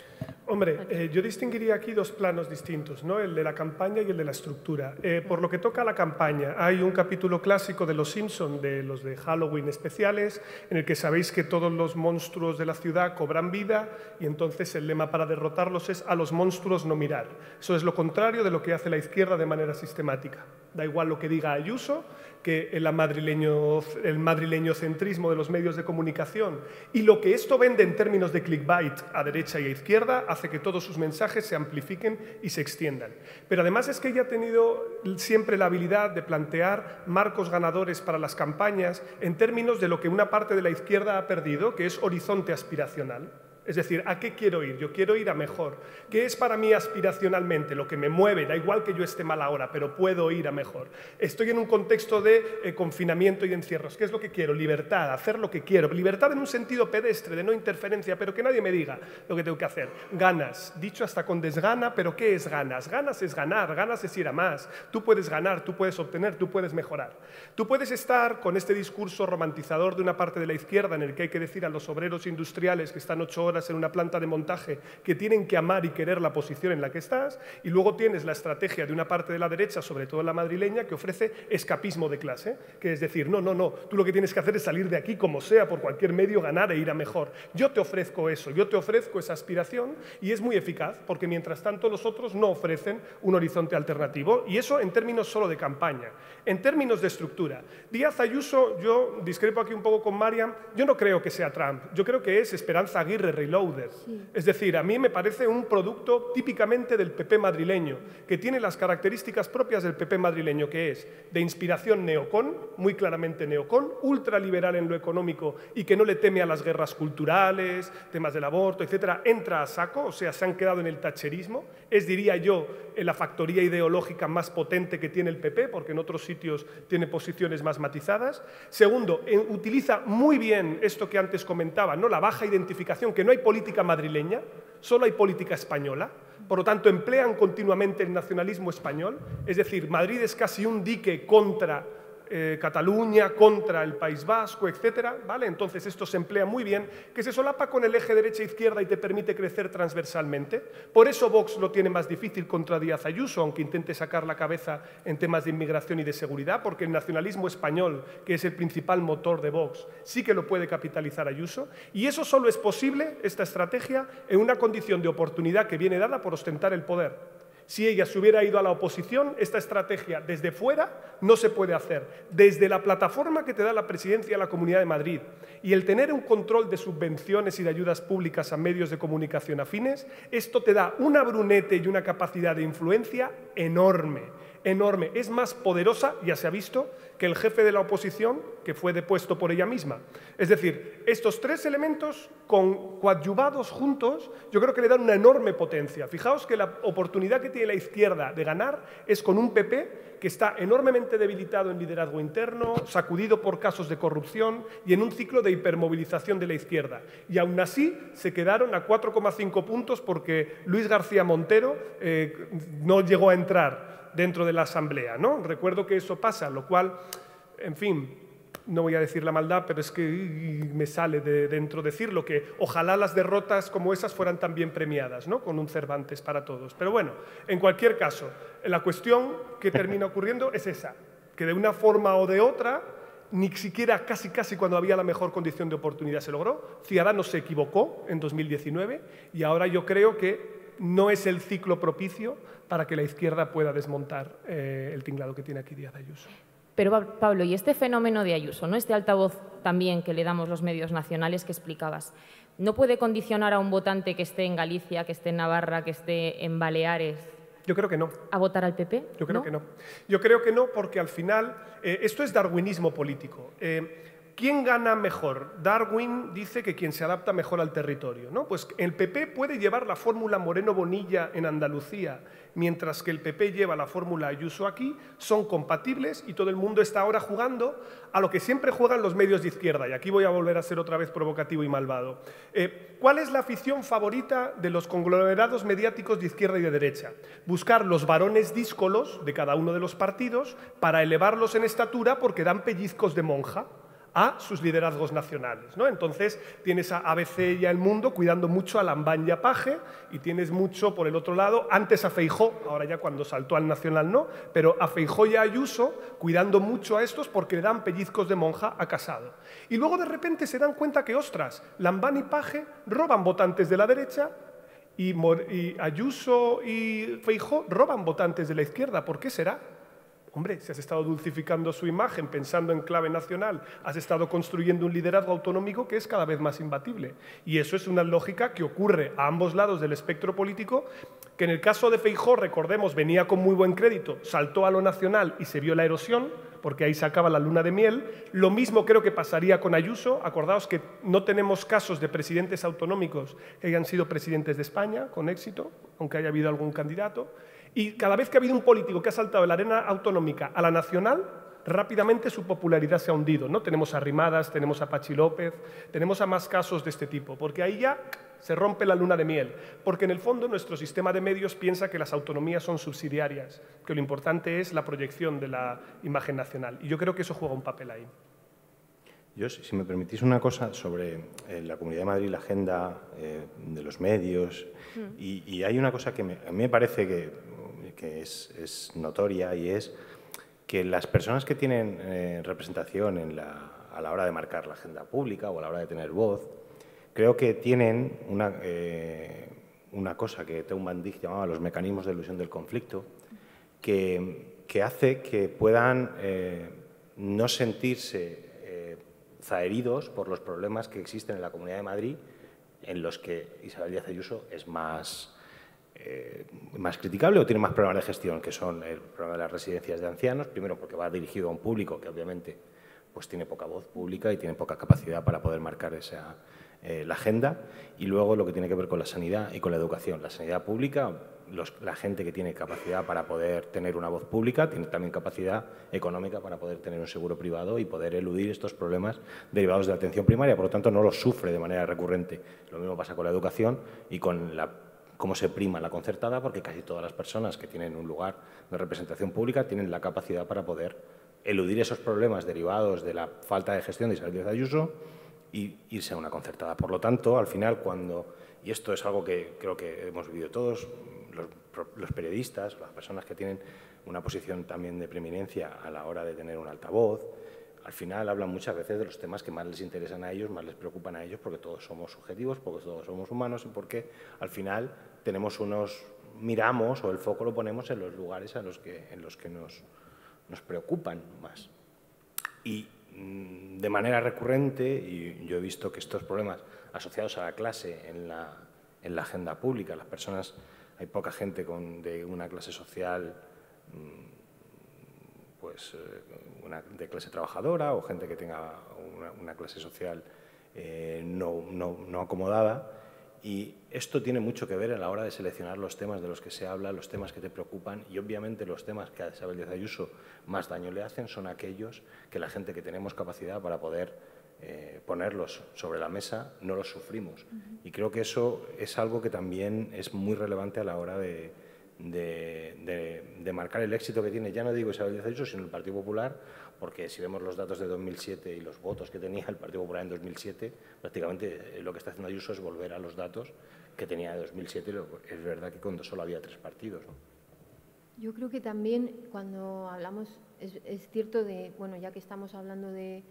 Hombre, yo distinguiría aquí dos planos distintos, ¿no? El de la campaña y el de la estructura. Por lo que toca a la campaña, hay un capítulo clásico de Los Simpson, de los de Halloween especiales, en el que sabéis que todos los monstruos de la ciudad cobran vida y entonces el lema para derrotarlos es a los monstruos no mirar. Eso es lo contrario de lo que hace la izquierda de manera sistemática. Da igual lo que diga Ayuso, que el madrileñocentrismo de los medios de comunicación y lo que esto vende en términos de clickbait a derecha y a izquierda hace que todos sus mensajes se amplifiquen y se extiendan. Pero además es que ella ha tenido siempre la habilidad de plantear marcos ganadores para las campañas en términos de lo que una parte de la izquierda ha perdido, que es horizonte aspiracional. Es decir, ¿a qué quiero ir? Yo quiero ir a mejor. ¿Qué es para mí aspiracionalmente? Lo que me mueve, da igual que yo esté mal ahora, pero puedo ir a mejor. Estoy en un contexto de confinamiento y encierros. ¿Qué es lo que quiero? Libertad, hacer lo que quiero. Libertad en un sentido pedestre, de no interferencia, pero que nadie me diga lo que tengo que hacer. Ganas, dicho hasta con desgana, pero ¿qué es ganas? Ganas es ganar, ganas es ir a más. Tú puedes ganar, tú puedes obtener, tú puedes mejorar. Tú puedes estar con este discurso romantizador de una parte de la izquierda en el que hay que decir a los obreros industriales que están 8 horas en una planta de montaje que tienen que amar y querer la posición en la que estás, y luego tienes la estrategia de una parte de la derecha, sobre todo la madrileña, que ofrece escapismo de clase, que es decir, no, tú lo que tienes que hacer es salir de aquí como sea, por cualquier medio, ganar e ir a mejor. Yo te ofrezco eso, yo te ofrezco esa aspiración y es muy eficaz porque mientras tanto los otros no ofrecen un horizonte alternativo, y eso en términos solo de campaña. En términos de estructura, Díaz Ayuso, yo discrepo aquí un poco con Mariam, yo no creo que sea Trump, yo creo que es Esperanza Aguirre Reloaded. Sí. Es decir, a mí me parece un producto típicamente del PP madrileño, que tiene las características propias del PP madrileño, que es de inspiración neocon, muy claramente neocon, ultraliberal en lo económico y que no le teme a las guerras culturales, temas del aborto, etcétera, entra a saco, o sea, se han quedado en el thatcherismo, es, diría yo, la factoría ideológica más potente que tiene el PP, porque en otros sitios tiene posiciones más matizadas. Segundo, utiliza muy bien esto que antes comentaba, ¿no? La baja identificación, que no hay política madrileña, solo hay política española, por lo tanto emplean continuamente el nacionalismo español, es decir, Madrid es casi un dique contra Cataluña, contra el País Vasco, etcétera, ¿vale? Entonces esto se emplea muy bien, que se solapa con el eje derecha-izquierda y te permite crecer transversalmente. Por eso Vox lo tiene más difícil contra Díaz Ayuso, aunque intente sacar la cabeza en temas de inmigración y de seguridad, porque el nacionalismo español, que es el principal motor de Vox, sí que lo puede capitalizar Ayuso, y eso solo es posible, esta estrategia, en una condición de oportunidad que viene dada por ostentar el poder. Si ella se hubiera ido a la oposición, esta estrategia desde fuera no se puede hacer. Desde la plataforma que te da la presidencia de la Comunidad de Madrid y el tener un control de subvenciones y de ayudas públicas a medios de comunicación afines, esto te da una brunete y una capacidad de influencia enorme. enorme, es más poderosa, ya se ha visto, que el jefe de la oposición, que fue depuesto por ella misma. Es decir, estos tres elementos coadyuvados juntos, yo creo que le dan una enorme potencia. Fijaos que la oportunidad que tiene la izquierda de ganar es con un PP que está enormemente debilitado en liderazgo interno, sacudido por casos de corrupción y en un ciclo de hipermovilización de la izquierda. Y aún así se quedaron a 4,5 puntos porque Luis García Montero no llegó a entrar dentro de la Asamblea, ¿no? Recuerdo que eso pasa, lo cual, en fin, no voy a decir la maldad, pero es que me sale de dentro decirlo, que ojalá las derrotas como esas fueran también premiadas, ¿no? Con un Cervantes para todos. Pero bueno, en cualquier caso, la cuestión que termina ocurriendo es esa, que de una forma o de otra, ni siquiera casi cuando había la mejor condición de oportunidad se logró. Ciudadanos se equivocó en 2019 y ahora yo creo que no es el ciclo propicio para que la izquierda pueda desmontar el tinglado que tiene aquí Díaz Ayuso. Pero, Pablo, y este fenómeno de Ayuso, ¿no? Este altavoz también que le damos los medios nacionales que explicabas, ¿no puede condicionar a un votante que esté en Galicia, que esté en Navarra, que esté en Baleares? Yo creo que no. ¿A votar al PP? Yo creo que no. Yo creo que no porque al final esto es darwinismo político. ¿Quién gana mejor? Darwin dice que quien se adapta mejor al territorio, ¿no? Pues el PP puede llevar la fórmula Moreno-Bonilla en Andalucía, mientras que el PP lleva la fórmula Ayuso aquí, son compatibles y todo el mundo está ahora jugando a lo que siempre juegan los medios de izquierda. Y aquí voy a volver a ser otra vez provocativo y malvado. ¿Cuál es la afición favorita de los conglomerados mediáticos de izquierda y de derecha? Buscar los varones díscolos de cada uno de los partidos para elevarlos en estatura porque dan pellizcos de monja a sus liderazgos nacionales, ¿no? Entonces tienes a ABC y a El Mundo cuidando mucho a Lambán y a Paje y tienes mucho por el otro lado, antes a Feijóo, ahora ya cuando saltó al Nacional no, pero a Feijóo y a Ayuso cuidando mucho a estos porque le dan pellizcos de monja a Casado. Y luego de repente se dan cuenta que, ostras, Lambán y Paje roban votantes de la derecha y Ayuso y Feijóo roban votantes de la izquierda. ¿Por qué será? Hombre, si has estado dulcificando su imagen, pensando en clave nacional, has estado construyendo un liderazgo autonómico que es cada vez más imbatible. Y eso es una lógica que ocurre a ambos lados del espectro político, que en el caso de Feijóo, recordemos, venía con muy buen crédito, saltó a lo nacional y se vio la erosión, porque ahí se acaba la luna de miel. Lo mismo creo que pasaría con Ayuso. Acordaos que no tenemos casos de presidentes autonómicos que hayan sido presidentes de España con éxito, aunque haya habido algún candidato. Y cada vez que ha habido un político que ha saltado de la arena autonómica a la nacional, rápidamente su popularidad se ha hundido, ¿no? Tenemos a Rimadas, tenemos a Pachi López, tenemos a más casos de este tipo, porque ahí ya se rompe la luna de miel, porque en el fondo nuestro sistema de medios piensa que las autonomías son subsidiarias, que lo importante es la proyección de la imagen nacional, y yo creo que eso juega un papel ahí. Yo, si me permitís una cosa sobre la Comunidad de Madrid, la agenda de los medios, y hay una cosa que a mí me parece que es notoria y es que las personas que tienen representación a la hora de marcar la agenda pública o a la hora de tener voz, creo que tienen una cosa que Teumann Dig llamaba los mecanismos de ilusión del conflicto, que hace que puedan no sentirse zaheridos por los problemas que existen en la Comunidad de Madrid, en los que Isabel Díaz Ayuso es más criticable o tiene más problemas de gestión, que son el problema de las residencias de ancianos, primero porque va dirigido a un público que obviamente pues tiene poca voz pública y tiene poca capacidad para poder marcar la agenda, y luego lo que tiene que ver con la sanidad y con la educación. La sanidad pública, la gente que tiene capacidad para poder tener una voz pública tiene también capacidad económica para poder tener un seguro privado y poder eludir estos problemas derivados de la atención primaria, por lo tanto no los sufre de manera recurrente. Lo mismo pasa con la educación y con cómo se prima la concertada, porque casi todas las personas que tienen un lugar de representación pública tienen la capacidad para poder eludir esos problemas derivados de la falta de gestión de Isabel Díaz Ayuso y irse a una concertada. Por lo tanto, al final, y esto es algo que creo que hemos vivido todos, los periodistas, las personas que tienen una posición también de preeminencia a la hora de tener un altavoz, al final hablan muchas veces de los temas que más les interesan a ellos, más les preocupan a ellos, porque todos somos subjetivos, porque todos somos humanos y porque al final miramos o el foco lo ponemos en los lugares en los que nos preocupan más. Y de manera recurrente, y yo he visto que estos problemas asociados a la clase en la agenda pública, las personas, hay poca gente de una clase social de clase trabajadora o gente que tenga una clase social no acomodada. Y esto tiene mucho que ver a la hora de seleccionar los temas de los que se habla, los temas que te preocupan, y obviamente los temas que a Isabel Díaz Ayuso más daño le hacen son aquellos que la gente que tenemos capacidad para poder ponerlos sobre la mesa no los sufrimos. Y creo que eso es algo que también es muy relevante a la hora de marcar el éxito que tiene, ya no digo Isabel Díaz Ayuso, sino el Partido Popular, porque si vemos los datos de 2007 y los votos que tenía el Partido Popular en 2007, prácticamente lo que está haciendo Ayuso es volver a los datos que tenía de 2007. Es verdad que cuando solo había 3 partidos, ¿no? Yo creo que también cuando hablamos, es cierto bueno, ya que estamos hablando de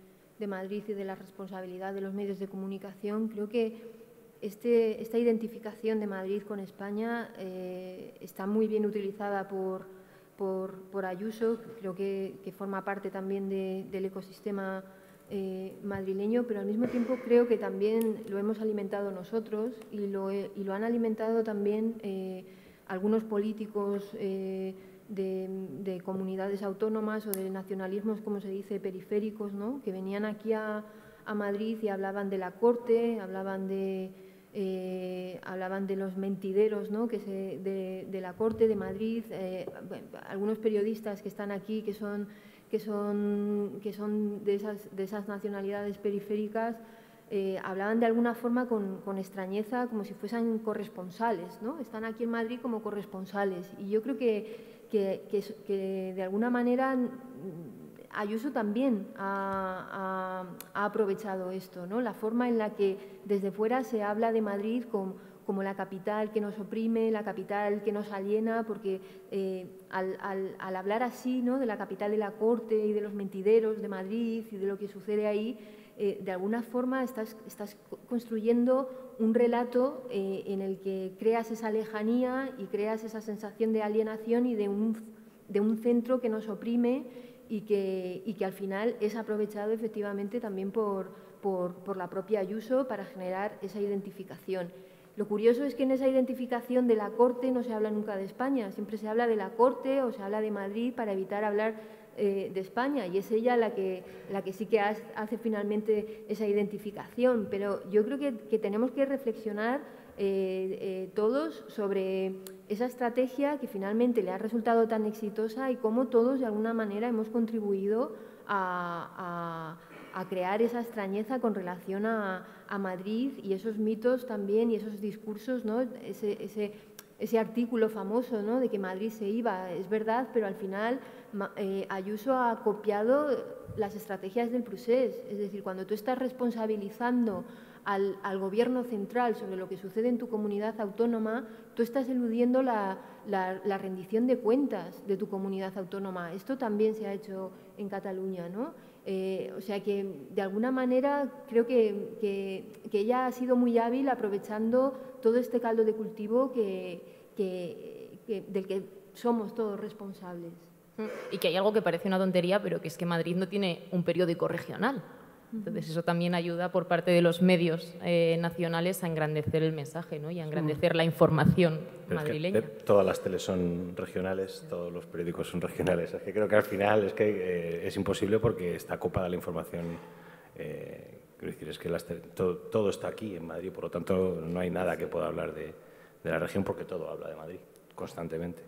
Madrid y de la responsabilidad de los medios de comunicación, creo que esta identificación de Madrid con España está muy bien utilizada por Ayuso. Creo que forma parte también del ecosistema madrileño, pero al mismo tiempo creo que también lo hemos alimentado nosotros y lo han alimentado también algunos políticos de comunidades autónomas o de nacionalismos, como se dice, periféricos, ¿no? Que venían aquí a Madrid y hablaban de la corte, hablaban de los mentideros, ¿no? de la corte de Madrid. Algunos periodistas que están aquí que son de esas nacionalidades periféricas hablaban de alguna forma con extrañeza, como si fuesen corresponsales, ¿no? Están aquí en Madrid como corresponsales, y yo creo que de alguna manera Ayuso también ha aprovechado esto, ¿no? La forma en la que desde fuera se habla de Madrid como la capital que nos oprime, la capital que nos aliena, porque al hablar así, ¿no? De la capital de la corte y de los mentideros de Madrid y de lo que sucede ahí, de alguna forma estás construyendo un relato en el que creas esa lejanía y creas esa sensación de alienación y de un centro que nos oprime y que al final es aprovechado efectivamente también por la propia Ayuso para generar esa identificación. Lo curioso es que en esa identificación de la corte no se habla nunca de España, siempre se habla de la corte o se habla de Madrid para evitar hablar de España, y es ella la que sí que hace finalmente esa identificación. Pero yo creo que tenemos que reflexionar todos sobre esa estrategia que finalmente le ha resultado tan exitosa y cómo todos de alguna manera hemos contribuido a crear esa extrañeza con relación a Madrid y esos mitos también y esos discursos, ¿no? Ese artículo famoso, ¿no? De que Madrid se iba, es verdad, pero al final Ayuso ha copiado las estrategias del procés. Es decir, cuando tú estás responsabilizando al gobierno central sobre lo que sucede en tu comunidad autónoma, tú estás eludiendo la rendición de cuentas de tu comunidad autónoma. Esto también se ha hecho en Cataluña, ¿no? O sea que, de alguna manera, creo que ella ha sido muy hábil aprovechando todo este caldo de cultivo del que somos todos responsables. Y que hay algo que parece una tontería, pero que es que Madrid no tiene un periódico regional. Entonces, eso también ayuda por parte de los medios nacionales a engrandecer el mensaje, ¿no? Y a engrandecer la información madrileña. Es que todas las teles son regionales, todos los periódicos son regionales. Es que creo que al final es imposible porque está copada la información. Quiero decir, es que todo está aquí en Madrid, por lo tanto no hay nada que pueda hablar de la región porque todo habla de Madrid constantemente.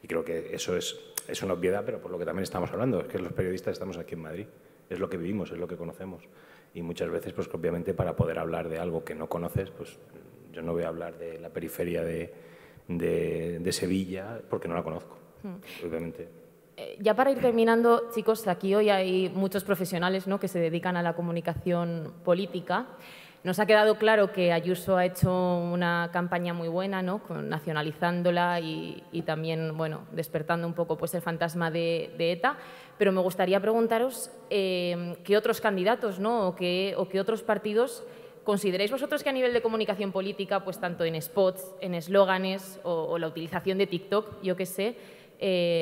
Y creo que eso es una obviedad, pero por lo que también estamos hablando, es que los periodistas estamos aquí en Madrid. Es lo que vivimos, es lo que conocemos. Y muchas veces, pues obviamente, para poder hablar de algo que no conoces, pues yo no voy a hablar de la periferia de Sevilla porque no la conozco, obviamente. Ya para ir terminando, chicos, aquí hoy hay muchos profesionales, ¿no?, que se dedican a la comunicación política. Nos ha quedado claro que Ayuso ha hecho una campaña muy buena, ¿no?, nacionalizándola y también, bueno, despertando un poco pues, el fantasma de ETA. Pero me gustaría preguntaros qué otros candidatos, ¿no?, o qué otros partidos consideráis vosotros que a nivel de comunicación política, pues tanto en spots, en eslóganes o la utilización de TikTok, yo qué sé,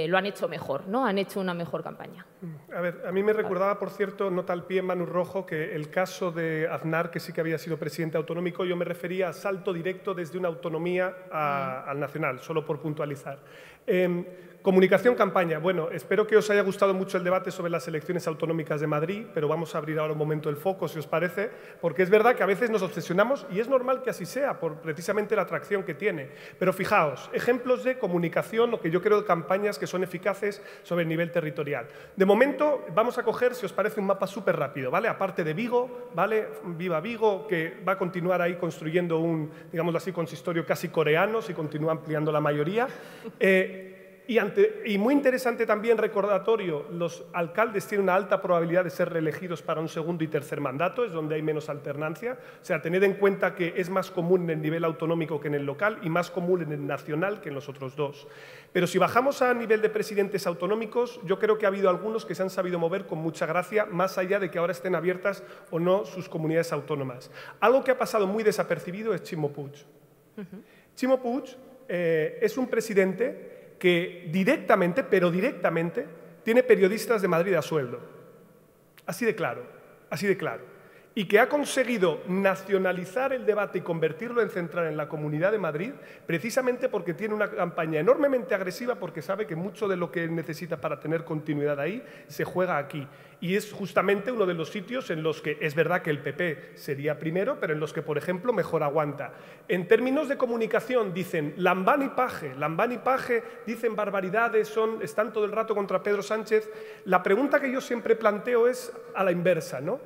lo han hecho mejor, ¿no? Han hecho una mejor campaña. A ver, a mí me recordaba, por cierto, nota al pie en Manu Rojo, que el caso de Aznar, que sí que había sido presidente autonómico, yo me refería a salto directo desde una autonomía al nacional, solo por puntualizar. Comunicación, campaña. Bueno, espero que os haya gustado mucho el debate sobre las elecciones autonómicas de Madrid, pero vamos a abrir ahora un momento el foco, si os parece, porque es verdad que a veces nos obsesionamos y es normal que así sea, por precisamente la atracción que tiene. Pero fijaos, ejemplos de comunicación, o que yo creo de campañas que son eficaces sobre el nivel territorial. De momento, vamos a coger, si os parece, un mapa súper rápido, ¿vale? Aparte de Vigo, ¿vale? Viva Vigo, que va a continuar ahí construyendo un, digamos así, consistorio casi coreano, si continúa ampliando la mayoría. Y muy interesante también, recordatorio, los alcaldes tienen una alta probabilidad de ser reelegidos para un segundo y tercer mandato, es donde hay menos alternancia. O sea, tened en cuenta que es más común en el nivel autonómico que en el local y más común en el nacional que en los otros dos. Pero si bajamos a nivel de presidentes autonómicos, yo creo que ha habido algunos que se han sabido mover con mucha gracia, más allá de que ahora estén abiertas o no sus comunidades autónomas. Algo que ha pasado muy desapercibido es Ximo Puig. Ximo Puig es un presidente que directamente, pero directamente, tiene periodistas de Madrid a sueldo. Así de claro, así de claro. Y que ha conseguido nacionalizar el debate y convertirlo en central en la Comunidad de Madrid, precisamente porque tiene una campaña enormemente agresiva, porque sabe que mucho de lo que necesita para tener continuidad ahí se juega aquí. Y es justamente uno de los sitios en los que es verdad que el PP sería primero, pero en los que, por ejemplo, mejor aguanta. En términos de comunicación, dicen Lambán y Paje dicen barbaridades, están todo el rato contra Pedro Sánchez. La pregunta que yo siempre planteo es a la inversa, ¿no?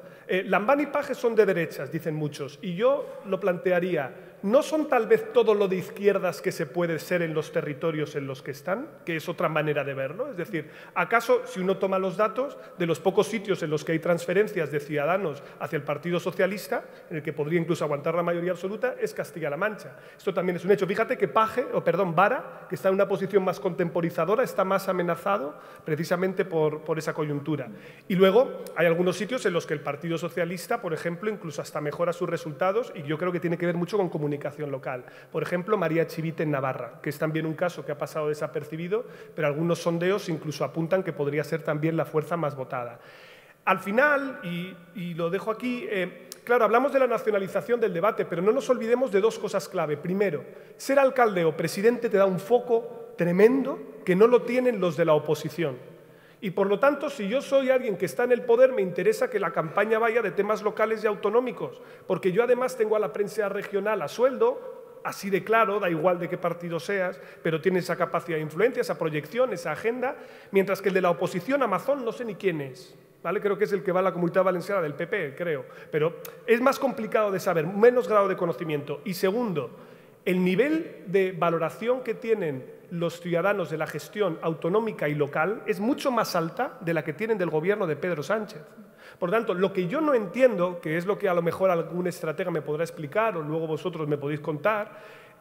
Lambán y Paje son de derechas, dicen muchos, y yo lo plantearía, ¿no son tal vez todo lo de izquierdas que se puede ser en los territorios en los que están? Que es otra manera de verlo. Es decir, ¿acaso, si uno toma los datos, de los pocos sitios en los que hay transferencias de Ciudadanos hacia el Partido Socialista, en el que podría incluso aguantar la mayoría absoluta, es Castilla-La Mancha? Esto también es un hecho. Fíjate que Vara, que está en una posición más contemporizadora, está más amenazado precisamente por esa coyuntura. Y luego hay algunos sitios en los que el Partido Socialista, por ejemplo, incluso hasta mejora sus resultados, y yo creo que tiene que ver mucho con comunicación local. Por ejemplo, María Chivite en Navarra, que es también un caso que ha pasado desapercibido, pero algunos sondeos incluso apuntan que podría ser también la fuerza más votada. Al final, y lo dejo aquí, claro, hablamos de la nacionalización del debate, pero no nos olvidemos de dos cosas clave. Primero, ser alcalde o presidente te da un foco tremendo que no lo tienen los de la oposición. Y por lo tanto, si yo soy alguien que está en el poder, me interesa que la campaña vaya de temas locales y autonómicos, porque yo además tengo a la prensa regional a sueldo, así de claro, da igual de qué partido seas, pero tiene esa capacidad de influencia, esa proyección, esa agenda, mientras que el de la oposición, Amazon, no sé ni quién es. ¿Vale? Creo que es el que va a la Comunitat Valenciana del PP, creo. Pero es más complicado de saber, menos grado de conocimiento. Y segundo, el nivel de valoración que tienen los ciudadanos de la gestión autonómica y local es mucho más alta de la que tienen del gobierno de Pedro Sánchez. Por lo tanto, lo que yo no entiendo, que es lo que a lo mejor algún estratega me podrá explicar o luego vosotros me podéis contar,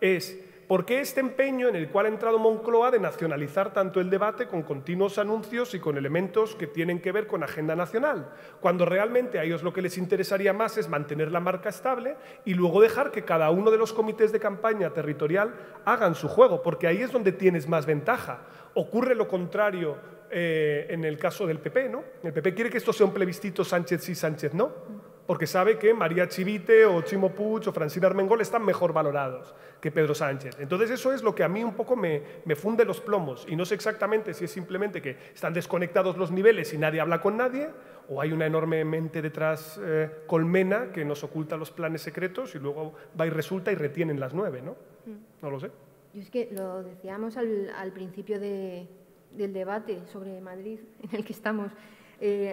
es ¿por qué este empeño en el cual ha entrado Moncloa de nacionalizar tanto el debate con continuos anuncios y con elementos que tienen que ver con agenda nacional? Cuando realmente a ellos lo que les interesaría más es mantener la marca estable y luego dejar que cada uno de los comités de campaña territorial hagan su juego, porque ahí es donde tienes más ventaja. Ocurre lo contrario en el caso del PP, ¿no? El PP quiere que esto sea un plebiscito Sánchez sí, Sánchez no, porque sabe que María Chivite o Ximo Puig o Francina Armengol están mejor valorados que Pedro Sánchez. Entonces eso es lo que a mí un poco me funde los plomos y no sé exactamente si es simplemente que están desconectados los niveles y nadie habla con nadie o hay una enorme mente detrás colmena que nos oculta los planes secretos y luego va y resulta y retienen las 9, ¿no? No lo sé. Yo es que lo decíamos al principio del debate sobre Madrid en el que estamos.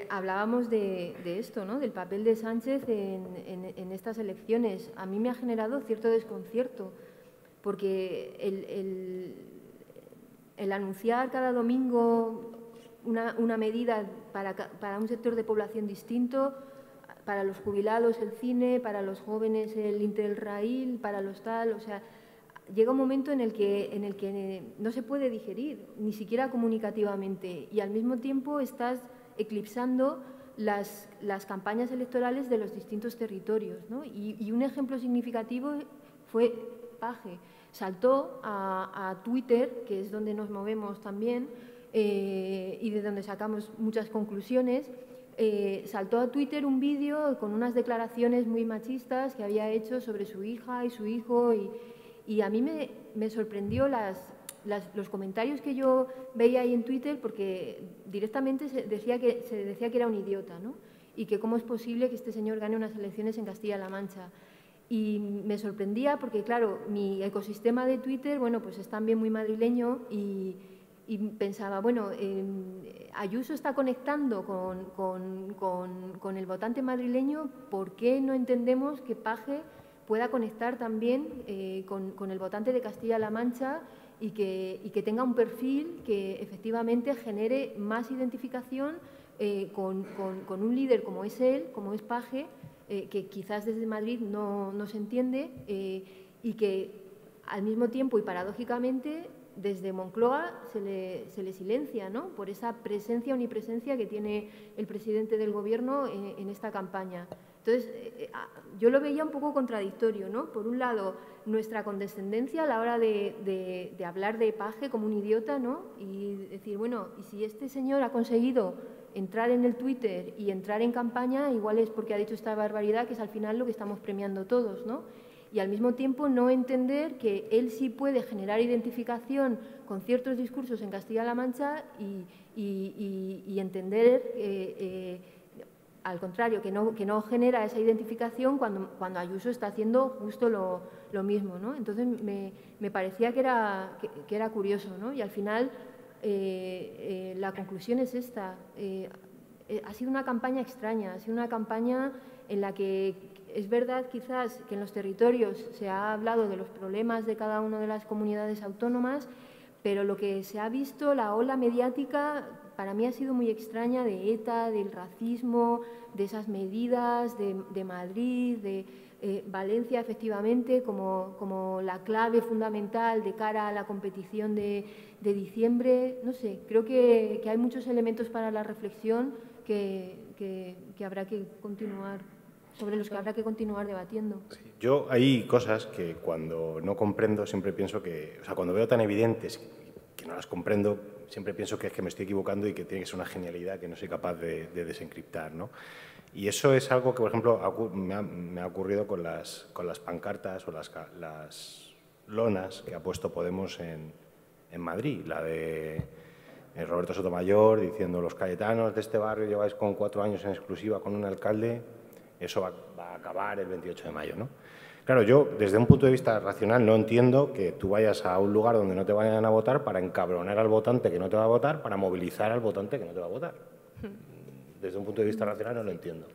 Hablábamos de esto, ¿no? Del papel de Sánchez en estas elecciones. A mí me ha generado cierto desconcierto, porque el anunciar cada domingo una medida para un sector de población distinto, para los jubilados el cine, para los jóvenes el Interrail, para los tal, o sea, llega un momento en el que no se puede digerir, ni siquiera comunicativamente, y al mismo tiempo estás eclipsando las campañas electorales de los distintos territorios, ¿no? Y un ejemplo significativo fue Paje. Saltó a Twitter, que es donde nos movemos también y de donde sacamos muchas conclusiones, saltó a Twitter un vídeo con unas declaraciones muy machistas que había hecho sobre su hija y su hijo y a mí me sorprendió los comentarios que yo veía ahí en Twitter, porque directamente se decía que era un idiota, ¿no? Y que cómo es posible que este señor gane unas elecciones en Castilla-La Mancha. Y me sorprendía porque, claro, mi ecosistema de Twitter, bueno, pues es también muy madrileño y pensaba, bueno, Ayuso está conectando con el votante madrileño, ¿por qué no entendemos que Paje pueda conectar también con el votante de Castilla-La Mancha y que tenga un perfil que efectivamente genere más identificación con un líder como es él, como es Paje, que quizás desde Madrid no se entiende y que al mismo tiempo y paradójicamente desde Moncloa se le silencia, ¿no?, por esa presencia, omnipresencia que tiene el presidente del Gobierno en esta campaña. Entonces, yo lo veía un poco contradictorio, ¿no? Por un lado, nuestra condescendencia a la hora de hablar de Paje como un idiota, ¿no? Y decir, bueno, y si este señor ha conseguido entrar en el Twitter y entrar en campaña, igual es porque ha dicho esta barbaridad, que es al final lo que estamos premiando todos, ¿no? Y al mismo tiempo no entender que él sí puede generar identificación con ciertos discursos en Castilla-La Mancha y entender, al contrario, que no genera esa identificación cuando Ayuso está haciendo justo lo mismo, ¿no? Entonces me parecía que era curioso, ¿no? Y al final la conclusión es esta. Ha sido una campaña extraña, ha sido una campaña en la que es verdad quizás que en los territorios se ha hablado de los problemas de cada una de las comunidades autónomas, pero lo que se ha visto, la ola mediática, para mí ha sido muy extraña, de ETA, del racismo, de esas medidas de Madrid, de Valencia, efectivamente, como la clave fundamental de cara a la competición de diciembre. No sé, creo que hay muchos elementos para la reflexión que habrá que continuar, sobre los que habrá que continuar debatiendo. Sí, yo hay cosas que cuando no comprendo siempre pienso que, o sea, cuando veo tan evidentes que no las comprendo, siempre pienso que es que me estoy equivocando y que tiene que ser una genialidad que no soy capaz de desencriptar, ¿no? Y eso es algo que, por ejemplo, me ha ocurrido con las pancartas o las lonas que ha puesto Podemos en Madrid, la de Roberto Sotomayor diciendo: los cayetanos de este barrio lleváis con 4 años en exclusiva con un alcalde, eso va a acabar el 28 de mayo, ¿no? Claro, yo desde un punto de vista racional no entiendo que tú vayas a un lugar donde no te vayan a votar para encabronar al votante que no te va a votar, para movilizar al votante que no te va a votar. Desde un punto de vista racional no lo entiendo.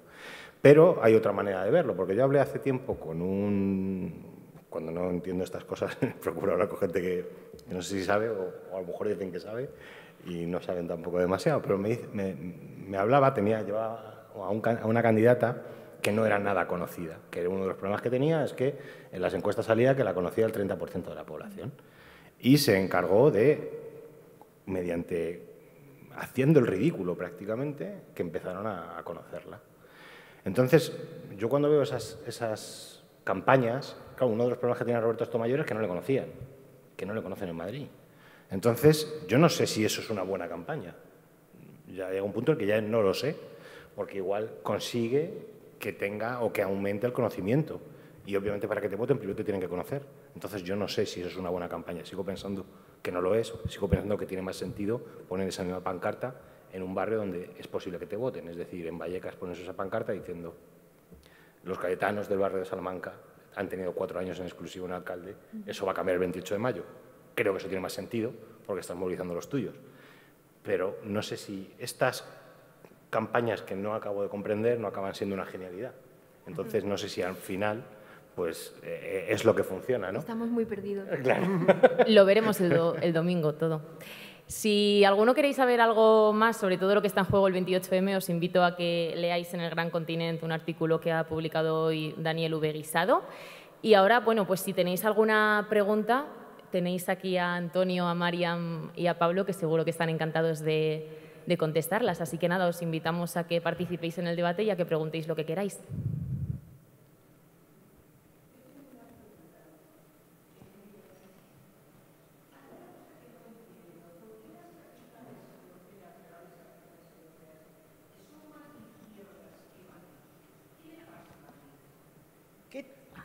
Pero hay otra manera de verlo, porque yo hablé hace tiempo cuando no entiendo estas cosas, procuro hablar con gente que no sé si sabe o a lo mejor dicen que sabe y no saben tampoco demasiado, pero me hablaba, llevaba a una candidata que no era nada conocida, que uno de los problemas que tenía es que en las encuestas salía que la conocía el 30% de la población y se encargó de, haciendo el ridículo prácticamente, que empezaron a conocerla. Entonces, yo cuando veo esas campañas, claro, uno de los problemas que tenía Roberto Sotomayor es que no le conocían, que no le conocen en Madrid. Entonces, yo no sé si eso es una buena campaña. Ya llega un punto en que ya no lo sé, porque igual consigue que tenga o que aumente el conocimiento. Y obviamente para que te voten primero te tienen que conocer. Entonces yo no sé si eso es una buena campaña. Sigo pensando que no lo es, sigo pensando que tiene más sentido poner esa misma pancarta en un barrio donde es posible que te voten. Es decir, en Vallecas pones esa pancarta diciendo: los cayetanos del barrio de Salamanca han tenido 4 años en exclusiva un alcalde, eso va a cambiar el 28 de mayo. Creo que eso tiene más sentido porque estás movilizando los tuyos. Pero no sé si estas campañas que no acabo de comprender no acaban siendo una genialidad. Entonces no sé si al final pues es lo que funciona, ¿no? Estamos muy perdidos. Claro. Lo veremos el domingo todo. Si alguno queréis saber algo más sobre todo lo que está en juego el 28M, os invito a que leáis en El Gran Continente un artículo que ha publicado hoy Daniel V. Guisado. Y ahora, bueno, pues si tenéis alguna pregunta, tenéis aquí a Antonio, a Mariam y a Pablo, que seguro que están encantados de contestarlas. Así que nada, os invitamos a que participéis en el debate y a que preguntéis lo que queráis.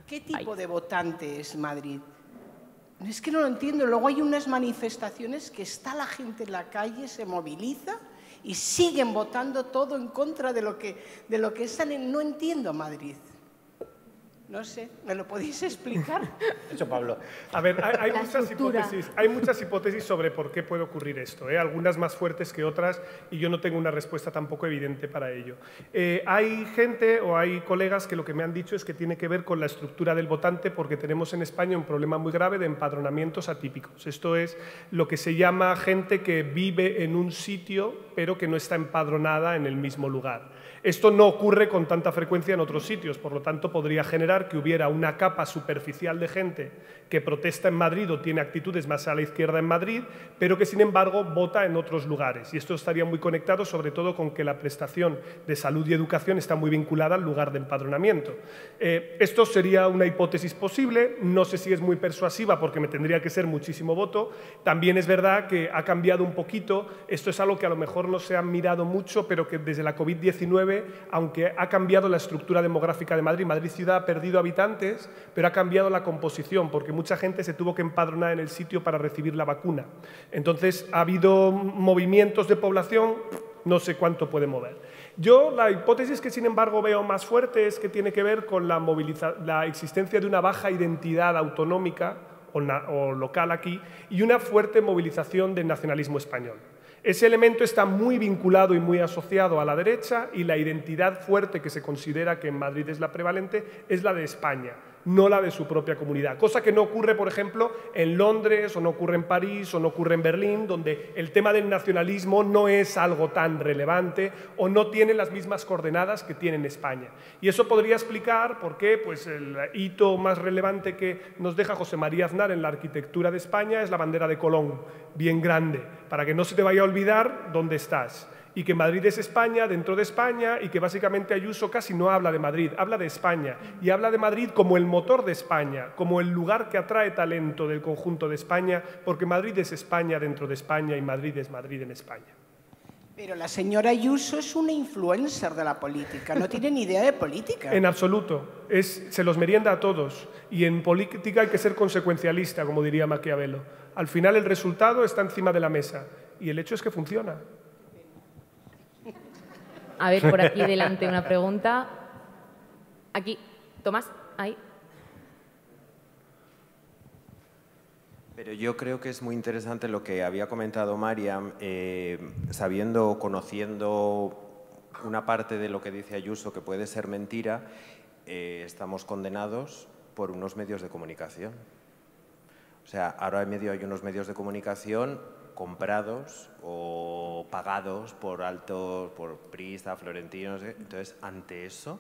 ¿Qué tipo de votante es Madrid? Es que no lo entiendo. Luego hay unas manifestaciones que está la gente en la calle, se moviliza y siguen votando todo en contra de lo que están. No entiendo Madrid. No sé, ¿me lo podéis explicar? Eso, Pablo. A ver, hay muchas hipótesis sobre por qué puede ocurrir esto, algunas más fuertes que otras, y yo no tengo una respuesta tampoco evidente para ello. Hay gente o hay colegas que lo que me han dicho es que tiene que ver con la estructura del votante, porque tenemos en España un problema muy grave de empadronamientos atípicos. Esto es lo que se llama gente que vive en un sitio pero que no está empadronada en el mismo lugar. Esto no ocurre con tanta frecuencia en otros sitios, por lo tanto podría generar que hubiera una capa superficial de gente que protesta en Madrid o tiene actitudes más a la izquierda en Madrid, pero que sin embargo vota en otros lugares. Y esto estaría muy conectado sobre todo con que la prestación de salud y educación está muy vinculada al lugar de empadronamiento. Esto sería una hipótesis posible, no sé si es muy persuasiva porque me tendría que ser muchísimo voto. También es verdad que ha cambiado un poquito, esto es algo que a lo mejor no se ha mirado mucho, pero que desde la COVID-19, aunque ha cambiado la estructura demográfica de Madrid, Madrid ciudad ha perdido habitantes, pero ha cambiado la composición, porque mucha gente se tuvo que empadronar en el sitio para recibir la vacuna. Entonces, ha habido movimientos de población, no sé cuánto puede mover. Yo, la hipótesis que sin embargo veo más fuerte es que tiene que ver con la existencia de una baja identidad autonómica o local aquí y una fuerte movilización del nacionalismo español. Ese elemento está muy vinculado y muy asociado a la derecha, y la identidad fuerte que se considera que en Madrid es la prevalente es la de España, no la de su propia comunidad. Cosa que no ocurre, por ejemplo, en Londres, o no ocurre en París, o no ocurre en Berlín, donde el tema del nacionalismo no es algo tan relevante o no tiene las mismas coordenadas que tiene en España. Y eso podría explicar por qué pues, el hito más relevante que nos deja José María Aznar en la arquitectura de España es la bandera de Colón, bien grande, para que no se te vaya a olvidar dónde estás. Y que Madrid es España dentro de España, y que básicamente Ayuso casi no habla de Madrid, habla de España, y habla de Madrid como el motor de España, como el lugar que atrae talento del conjunto de España, porque Madrid es España dentro de España y Madrid es Madrid en España. Pero la señora Ayuso es una influencer de la política, no tiene ni idea de política. En absoluto, se los merienda a todos, y en política hay que ser consecuencialista, como diría Maquiavelo. Al final el resultado está encima de la mesa, y el hecho es que funciona. A ver, por aquí delante una pregunta. Aquí, Tomás, ahí. Pero yo creo que es muy interesante lo que había comentado Mariam, sabiendo, conociendo una parte de lo que dice Ayuso que puede ser mentira, estamos condenados por unos medios de comunicación. O sea, ahora en medio hay unos medios de comunicación comprados o pagados por Prisa, Florentino, no sé. Entonces, ante eso,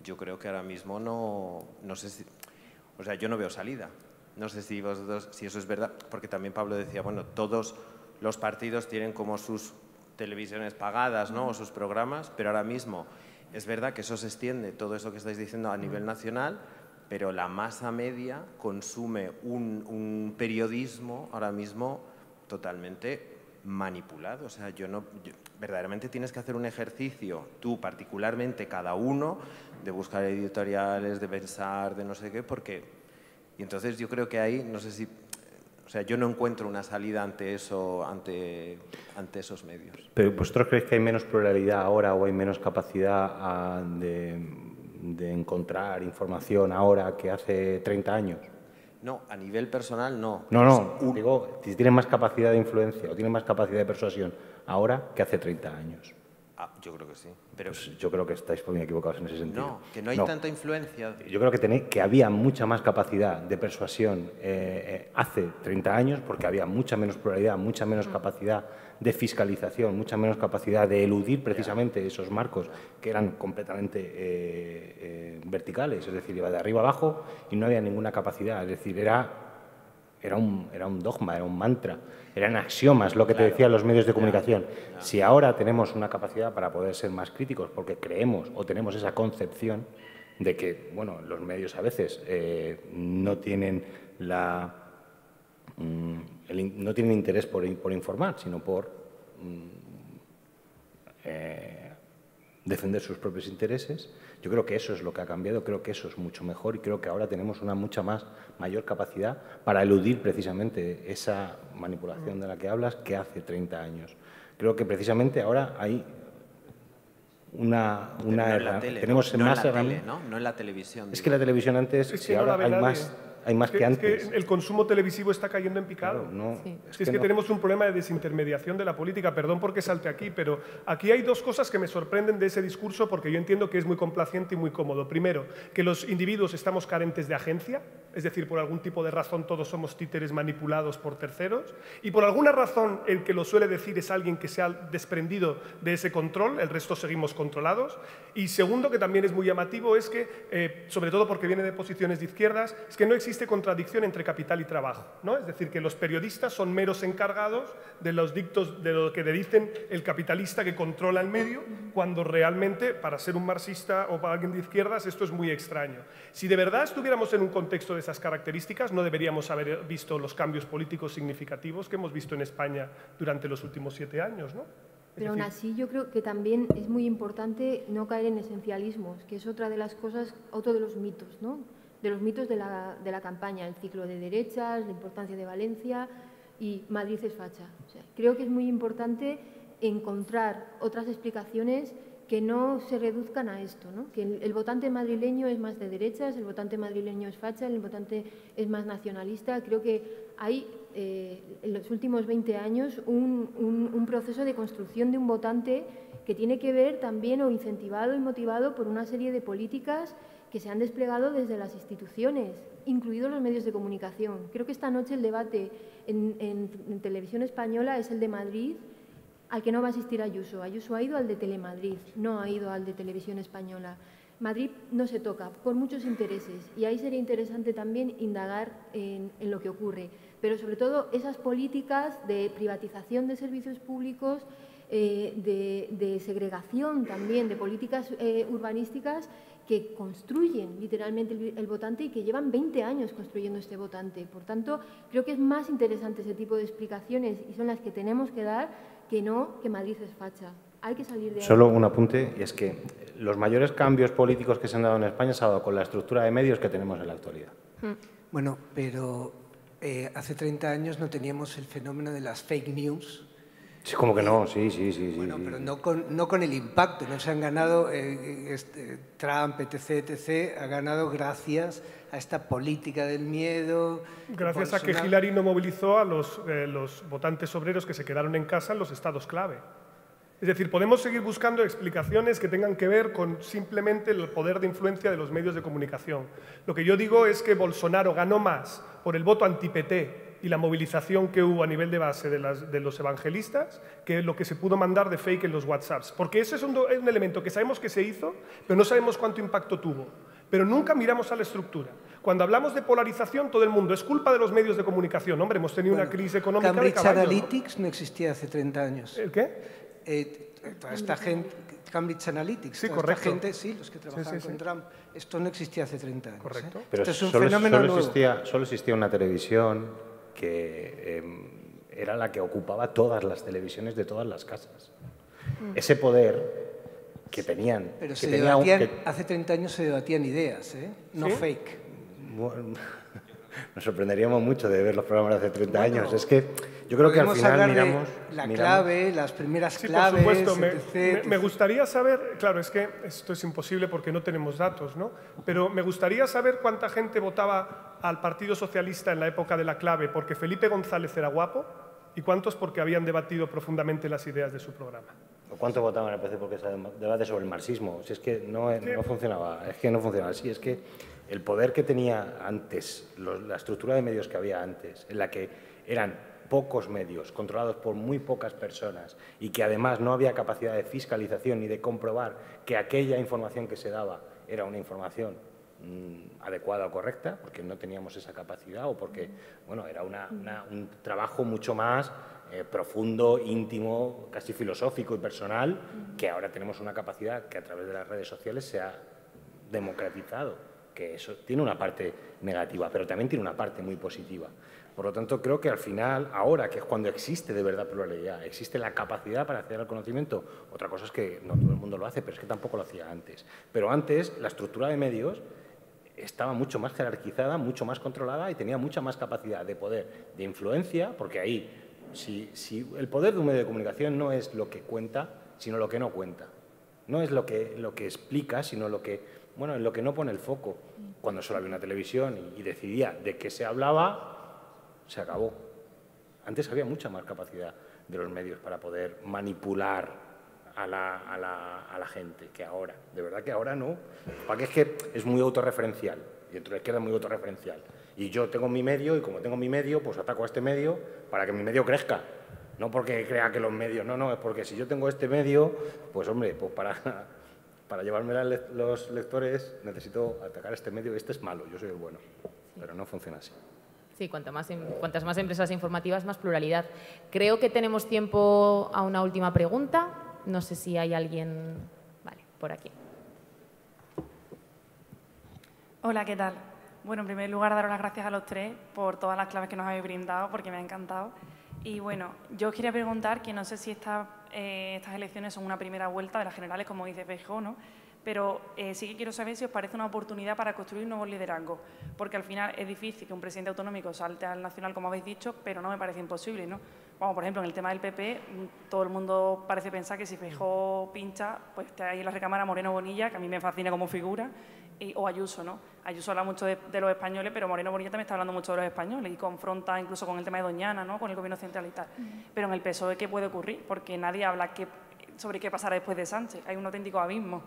yo creo que ahora mismo no sé si... O sea, yo no veo salida. No sé si vosotros, si eso es verdad, porque también Pablo decía, bueno, todos los partidos tienen como sus televisiones pagadas, ¿no? O sus programas, pero ahora mismo es verdad que eso se extiende, todo eso que estáis diciendo a nivel nacional, pero la masa media consume un periodismo ahora mismo totalmente manipulado. O sea, verdaderamente tienes que hacer un ejercicio, tú particularmente, cada uno, de buscar editoriales, de pensar, de no sé qué, porque... Y entonces yo creo que ahí, no sé si... O sea, yo no encuentro una salida ante eso, ante esos medios. ¿Pero vosotros creéis que hay menos pluralidad ahora o hay menos capacidad de encontrar información ahora que hace 30 años? No, a nivel personal no. No, digo, si tienen más capacidad de influencia o tienen más capacidad de persuasión ahora que hace 30 años. Yo creo que sí. Pero pues yo creo que estáis muy equivocados en ese sentido. No, que no hay tanta influencia. Yo creo que había mucha más capacidad de persuasión hace 30 años, porque había mucha menos pluralidad, mucha menos capacidad de fiscalización, mucha menos capacidad de eludir precisamente esos marcos que eran completamente verticales, es decir, iba de arriba abajo y no había ninguna capacidad, es decir, era un dogma, era un mantra, eran axiomas lo que te decían los medios de comunicación. Si ahora tenemos una capacidad para poder ser más críticos porque creemos o tenemos esa concepción de que, bueno, los medios a veces no tienen no tienen interés por informar, sino por defender sus propios intereses. Yo creo que eso es lo que ha cambiado, creo que eso es mucho mejor y creo que ahora tenemos una mayor capacidad para eludir precisamente esa manipulación de la que hablas que hace 30 años. Creo que precisamente ahora hay una no en la tele, tenemos no más en la tele, herramientas. no en la televisión. Es que la televisión antes, Es que y no la ahora ve hay más que antes. Es que el consumo televisivo está cayendo en picado. Claro, no, Sí. Es que no. tenemos un problema de desintermediación de la política. Perdón porque salte aquí, pero aquí hay dos cosas que me sorprenden de ese discurso porque yo entiendo que es muy complaciente y muy cómodo. Primero, que los individuos estamos carentes de agencia, es decir, por algún tipo de razón todos somos títeres manipulados por terceros, y por alguna razón el que lo suele decir es alguien que se ha desprendido de ese control, el resto seguimos controlados. Y segundo, que también es muy llamativo, es que, sobre todo porque viene de posiciones de izquierdas, es que no existe contradicción entre capital y trabajo, ¿no? Es decir, que los periodistas son meros encargados de los dictos de lo que le dicen el capitalista que controla el medio, cuando realmente, para ser un marxista o para alguien de izquierdas, esto es muy extraño. Si de verdad estuviéramos en un contexto de esas características, no deberíamos haber visto los cambios políticos significativos que hemos visto en España durante los últimos 7 años, ¿no? Pero aún así yo creo que también es muy importante no caer en esencialismos, que es otra de las cosas, otro de los mitos, ¿no? De los mitos de la campaña, el ciclo de derechas, la importancia de Valencia y Madrid es facha. O sea, creo que es muy importante encontrar otras explicaciones que no se reduzcan a esto, ¿no? Que el votante madrileño es más de derechas, el votante madrileño es facha, el votante es más nacionalista. Creo que hay en los últimos 20 años un proceso de construcción de un votante que tiene que ver también o incentivado y motivado por una serie de políticas que se han desplegado desde las instituciones, incluidos los medios de comunicación. Creo que esta noche el debate en televisión española es el de Madrid, al que no va a asistir Ayuso. Ayuso ha ido al de Telemadrid, no ha ido al de Televisión Española. Madrid no se toca por muchos intereses y ahí sería interesante también indagar en lo que ocurre. Pero sobre todo esas políticas de privatización de servicios públicos, de segregación también, de políticas urbanísticas que construyen literalmente el votante y que llevan 20 años construyendo este votante. Por tanto, creo que es más interesante ese tipo de explicaciones y son las que tenemos que dar que no que Madrid es facha. Hay que salir de ahí. Solo un apunte, y es que los mayores cambios políticos que se han dado en España se han dado con la estructura de medios que tenemos en la actualidad. Bueno, pero hace 30 años no teníamos el fenómeno de las fake news. Sí, como que no, sí. Bueno, pero no con el impacto. No se han ganado, Trump, etc., ha ganado gracias a esta política del miedo. Gracias a que Hillary no movilizó a los votantes obreros que se quedaron en casa en los estados clave. Es decir, podemos seguir buscando explicaciones que tengan que ver con simplemente el poder de influencia de los medios de comunicación. Lo que yo digo es que Bolsonaro ganó más por el voto anti-PT y la movilización que hubo a nivel de base de los evangelistas que lo que se pudo mandar de fake en los WhatsApps. Porque ese es un elemento que sabemos que se hizo, pero no sabemos cuánto impacto tuvo. Pero nunca miramos a la estructura. Cuando hablamos de polarización, todo el mundo es culpa de los medios de comunicación. Hombre, hemos tenido una crisis económica Cambridge de caballo, Analytics ¿no? existía hace 30 años. ¿El qué? Toda esta gente, Cambridge Analytics, Sí, toda correcto. esta gente, sí, los que trabajaban con Trump, esto no existía hace 30 años. Correcto. Pero Esto es un solo fenómeno nuevo. existía una televisión que era la que ocupaba todas las televisiones de todas las casas. Ese poder que tenían... Pero que tenía hace 30 años se debatían ideas, no ¿Sí? fake. Bueno, nos sorprenderíamos mucho de ver los programas de hace 30 Bueno, años. Es que yo creo que al Podemos final hablar de miramos... la clave, las primeras Sí, claves, por supuesto. etc. Me gustaría saber, claro, es que esto es imposible porque no tenemos datos, ¿no? Pero me gustaría saber cuánta gente votaba al Partido Socialista en la época de la clave porque Felipe González era guapo y cuántos porque habían debatido profundamente las ideas de su programa. ¿O cuánto votaban en el PC porque se debate sobre el marxismo? Si es que no funcionaba, es que no funcionaba así, es que el poder que tenía antes, la estructura de medios que había antes, en la que eran pocos medios, controlados por muy pocas personas y que además no había capacidad de fiscalización ni de comprobar que aquella información que se daba era una información adecuada o correcta, porque no teníamos esa capacidad o porque bueno, era un trabajo mucho más profundo, íntimo, casi filosófico y personal, que ahora tenemos una capacidad que a través de las redes sociales se ha democratizado. que eso tiene una parte negativa, pero también tiene una parte muy positiva. Por lo tanto, creo que al final, ahora que es cuando existe de verdad pluralidad, existe la capacidad para acceder al conocimiento, otra cosa es que no todo el mundo lo hace, pero es que tampoco lo hacía antes. Pero antes, la estructura de medios estaba mucho más jerarquizada, mucho más controlada y tenía mucha más capacidad de poder, de influencia, porque ahí, si el poder de un medio de comunicación no es lo que cuenta, sino lo que no cuenta. No es lo que explica, sino lo que, bueno, en lo que no pone el foco. Cuando solo había una televisión y decidía de qué se hablaba, se acabó. Antes había mucha más capacidad de los medios para poder manipular a la gente que ahora. De verdad que ahora no. Porque es que es muy autorreferencial. Y dentro de la izquierda es muy autorreferencial. Y yo tengo mi medio y como tengo mi medio, pues ataco a este medio para que mi medio crezca. No porque crea que los medios... No, es porque si yo tengo este medio, pues hombre, pues para llevarme los lectores necesito atacar a este medio y este es malo, yo soy el bueno. Pero no funciona así. Sí, cuantas más empresas informativas, más pluralidad. Creo que tenemos tiempo a una última pregunta. No sé si hay alguien... Vale, por aquí. Hola, ¿qué tal? Bueno, en primer lugar, daros las gracias a los tres por todas las claves que nos habéis brindado, porque me ha encantado. Y bueno, yo os quería preguntar que no sé si estas elecciones son una primera vuelta de las generales, como dice Feijóo, ¿no? Pero sí que quiero saber si os parece una oportunidad para construir nuevos liderazgos, porque al final es difícil que un presidente autonómico salte al nacional, como habéis dicho, pero no me parece imposible, ¿no? Vamos, por ejemplo, en el tema del PP, todo el mundo parece pensar que si Feijóo pincha, pues está ahí en la recámara Moreno Bonilla, que a mí me fascina como figura, o Ayuso, ¿no? Ayuso habla mucho de los españoles, pero Moreno Bonilla también está hablando mucho de los españoles y confronta incluso con el tema de Doñana, ¿no? Con el gobierno central y tal. Pero en el PSOE, ¿qué puede ocurrir? Porque nadie habla sobre qué pasará después de Sánchez. Hay un auténtico abismo.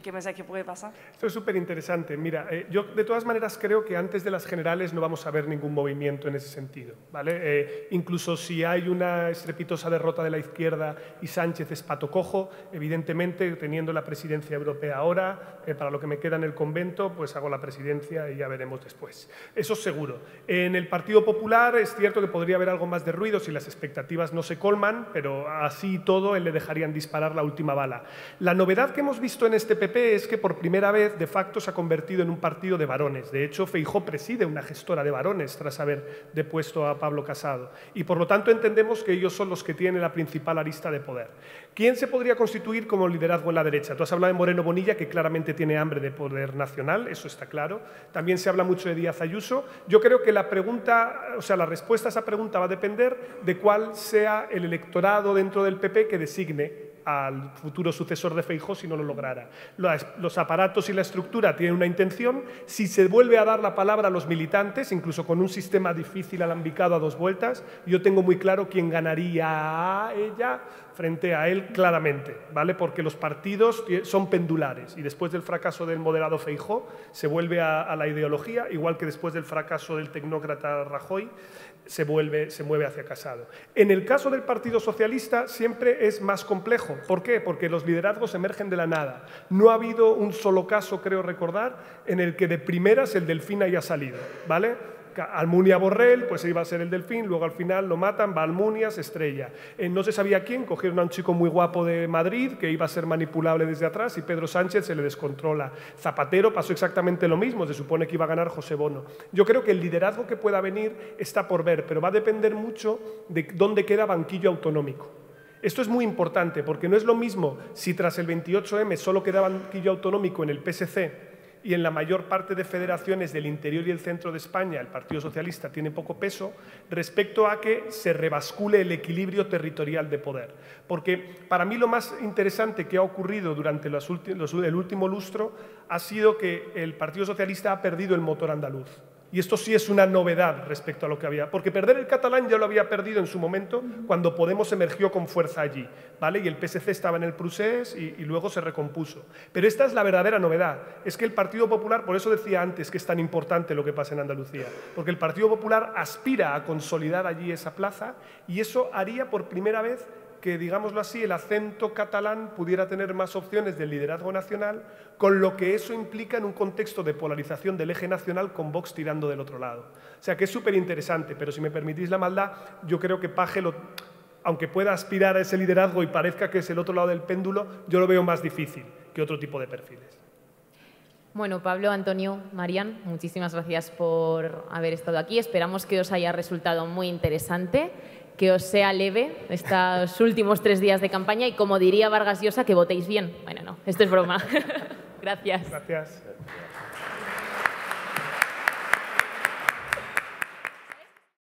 ¿Qué pensáis que puede pasar? Esto es súper interesante. Mira, yo de todas maneras creo que antes de las generales no vamos a ver ningún movimiento en ese sentido, ¿vale? Incluso si hay una estrepitosa derrota de la izquierda y Sánchez es pato cojo, evidentemente, teniendo la presidencia europea ahora, para lo que me queda en el convento, pues hago la presidencia y ya veremos después. Eso es seguro. En el Partido Popular es cierto que podría haber algo más de ruido si las expectativas no se colman, pero así y todo, él le dejarían disparar la última bala. La novedad que hemos visto en este PP es que por primera vez de facto se ha convertido en un partido de varones. De hecho, Feijóo preside una gestora de varones tras haber depuesto a Pablo Casado. Y por lo tanto entendemos que ellos son los que tienen la principal arista de poder. ¿Quién se podría constituir como liderazgo en la derecha? Tú has hablado de Moreno Bonilla, que claramente tiene hambre de poder nacional, eso está claro. También se habla mucho de Díaz Ayuso. Yo creo que la respuesta a esa pregunta va a depender de cuál sea el electorado dentro del PP que designe al futuro sucesor de Feijóo si no lo lograra. Los aparatos y la estructura tienen una intención. Si se vuelve a dar la palabra a los militantes, incluso con un sistema difícil alambicado a dos vueltas, yo tengo muy claro quién ganaría a ella frente a él claramente, ¿vale? Porque los partidos son pendulares y después del fracaso del moderado Feijóo se vuelve a la ideología, igual que después del fracaso del tecnócrata Rajoy se mueve hacia Casado. En el caso del Partido Socialista siempre es más complejo. ¿Por qué? Porque los liderazgos emergen de la nada. No ha habido un solo caso, creo recordar, en el que de primeras el Delfín haya salido, ¿vale? Almunia Borrell, pues iba a ser el Delfín, luego al final lo matan, va Almunia, se estrella. No se sabía quién, cogieron a un chico muy guapo de Madrid que iba a ser manipulable desde atrás y Pedro Sánchez se le descontrola. Zapatero pasó exactamente lo mismo, se supone que iba a ganar José Bono. Yo creo que el liderazgo que pueda venir está por ver, pero va a depender mucho de dónde queda banquillo autonómico. Esto es muy importante porque no es lo mismo si tras el 28M solo queda banquillo autonómico en el PSC y en la mayor parte de federaciones del interior y el centro de España el Partido Socialista tiene poco peso, respecto a que se rebascule el equilibrio territorial de poder. Porque para mí lo más interesante que ha ocurrido durante el último lustro ha sido que el Partido Socialista ha perdido el motor andaluz. Y esto sí es una novedad respecto a lo que había, porque perder el catalán ya lo había perdido en su momento cuando Podemos emergió con fuerza allí, ¿vale? Y el PSC estaba en el Prusés y luego se recompuso. Pero esta es la verdadera novedad, es que el Partido Popular, por eso decía antes que es tan importante lo que pasa en Andalucía, porque el Partido Popular aspira a consolidar allí esa plaza y eso haría por primera vez que, digámoslo así, el acento catalán pudiera tener más opciones del liderazgo nacional, con lo que eso implica en un contexto de polarización del eje nacional con Vox tirando del otro lado. O sea que es súper interesante, pero si me permitís la maldad, yo creo que Page, aunque pueda aspirar a ese liderazgo y parezca que es el otro lado del péndulo, yo lo veo más difícil que otro tipo de perfiles. Bueno, Pablo, Antonio, Marian, muchísimas gracias por haber estado aquí. Esperamos que os haya resultado muy interesante, que os sea leve estos últimos 3 días de campaña y, como diría Vargas Llosa, que votéis bien. Bueno, no, esto es broma. Gracias. Gracias.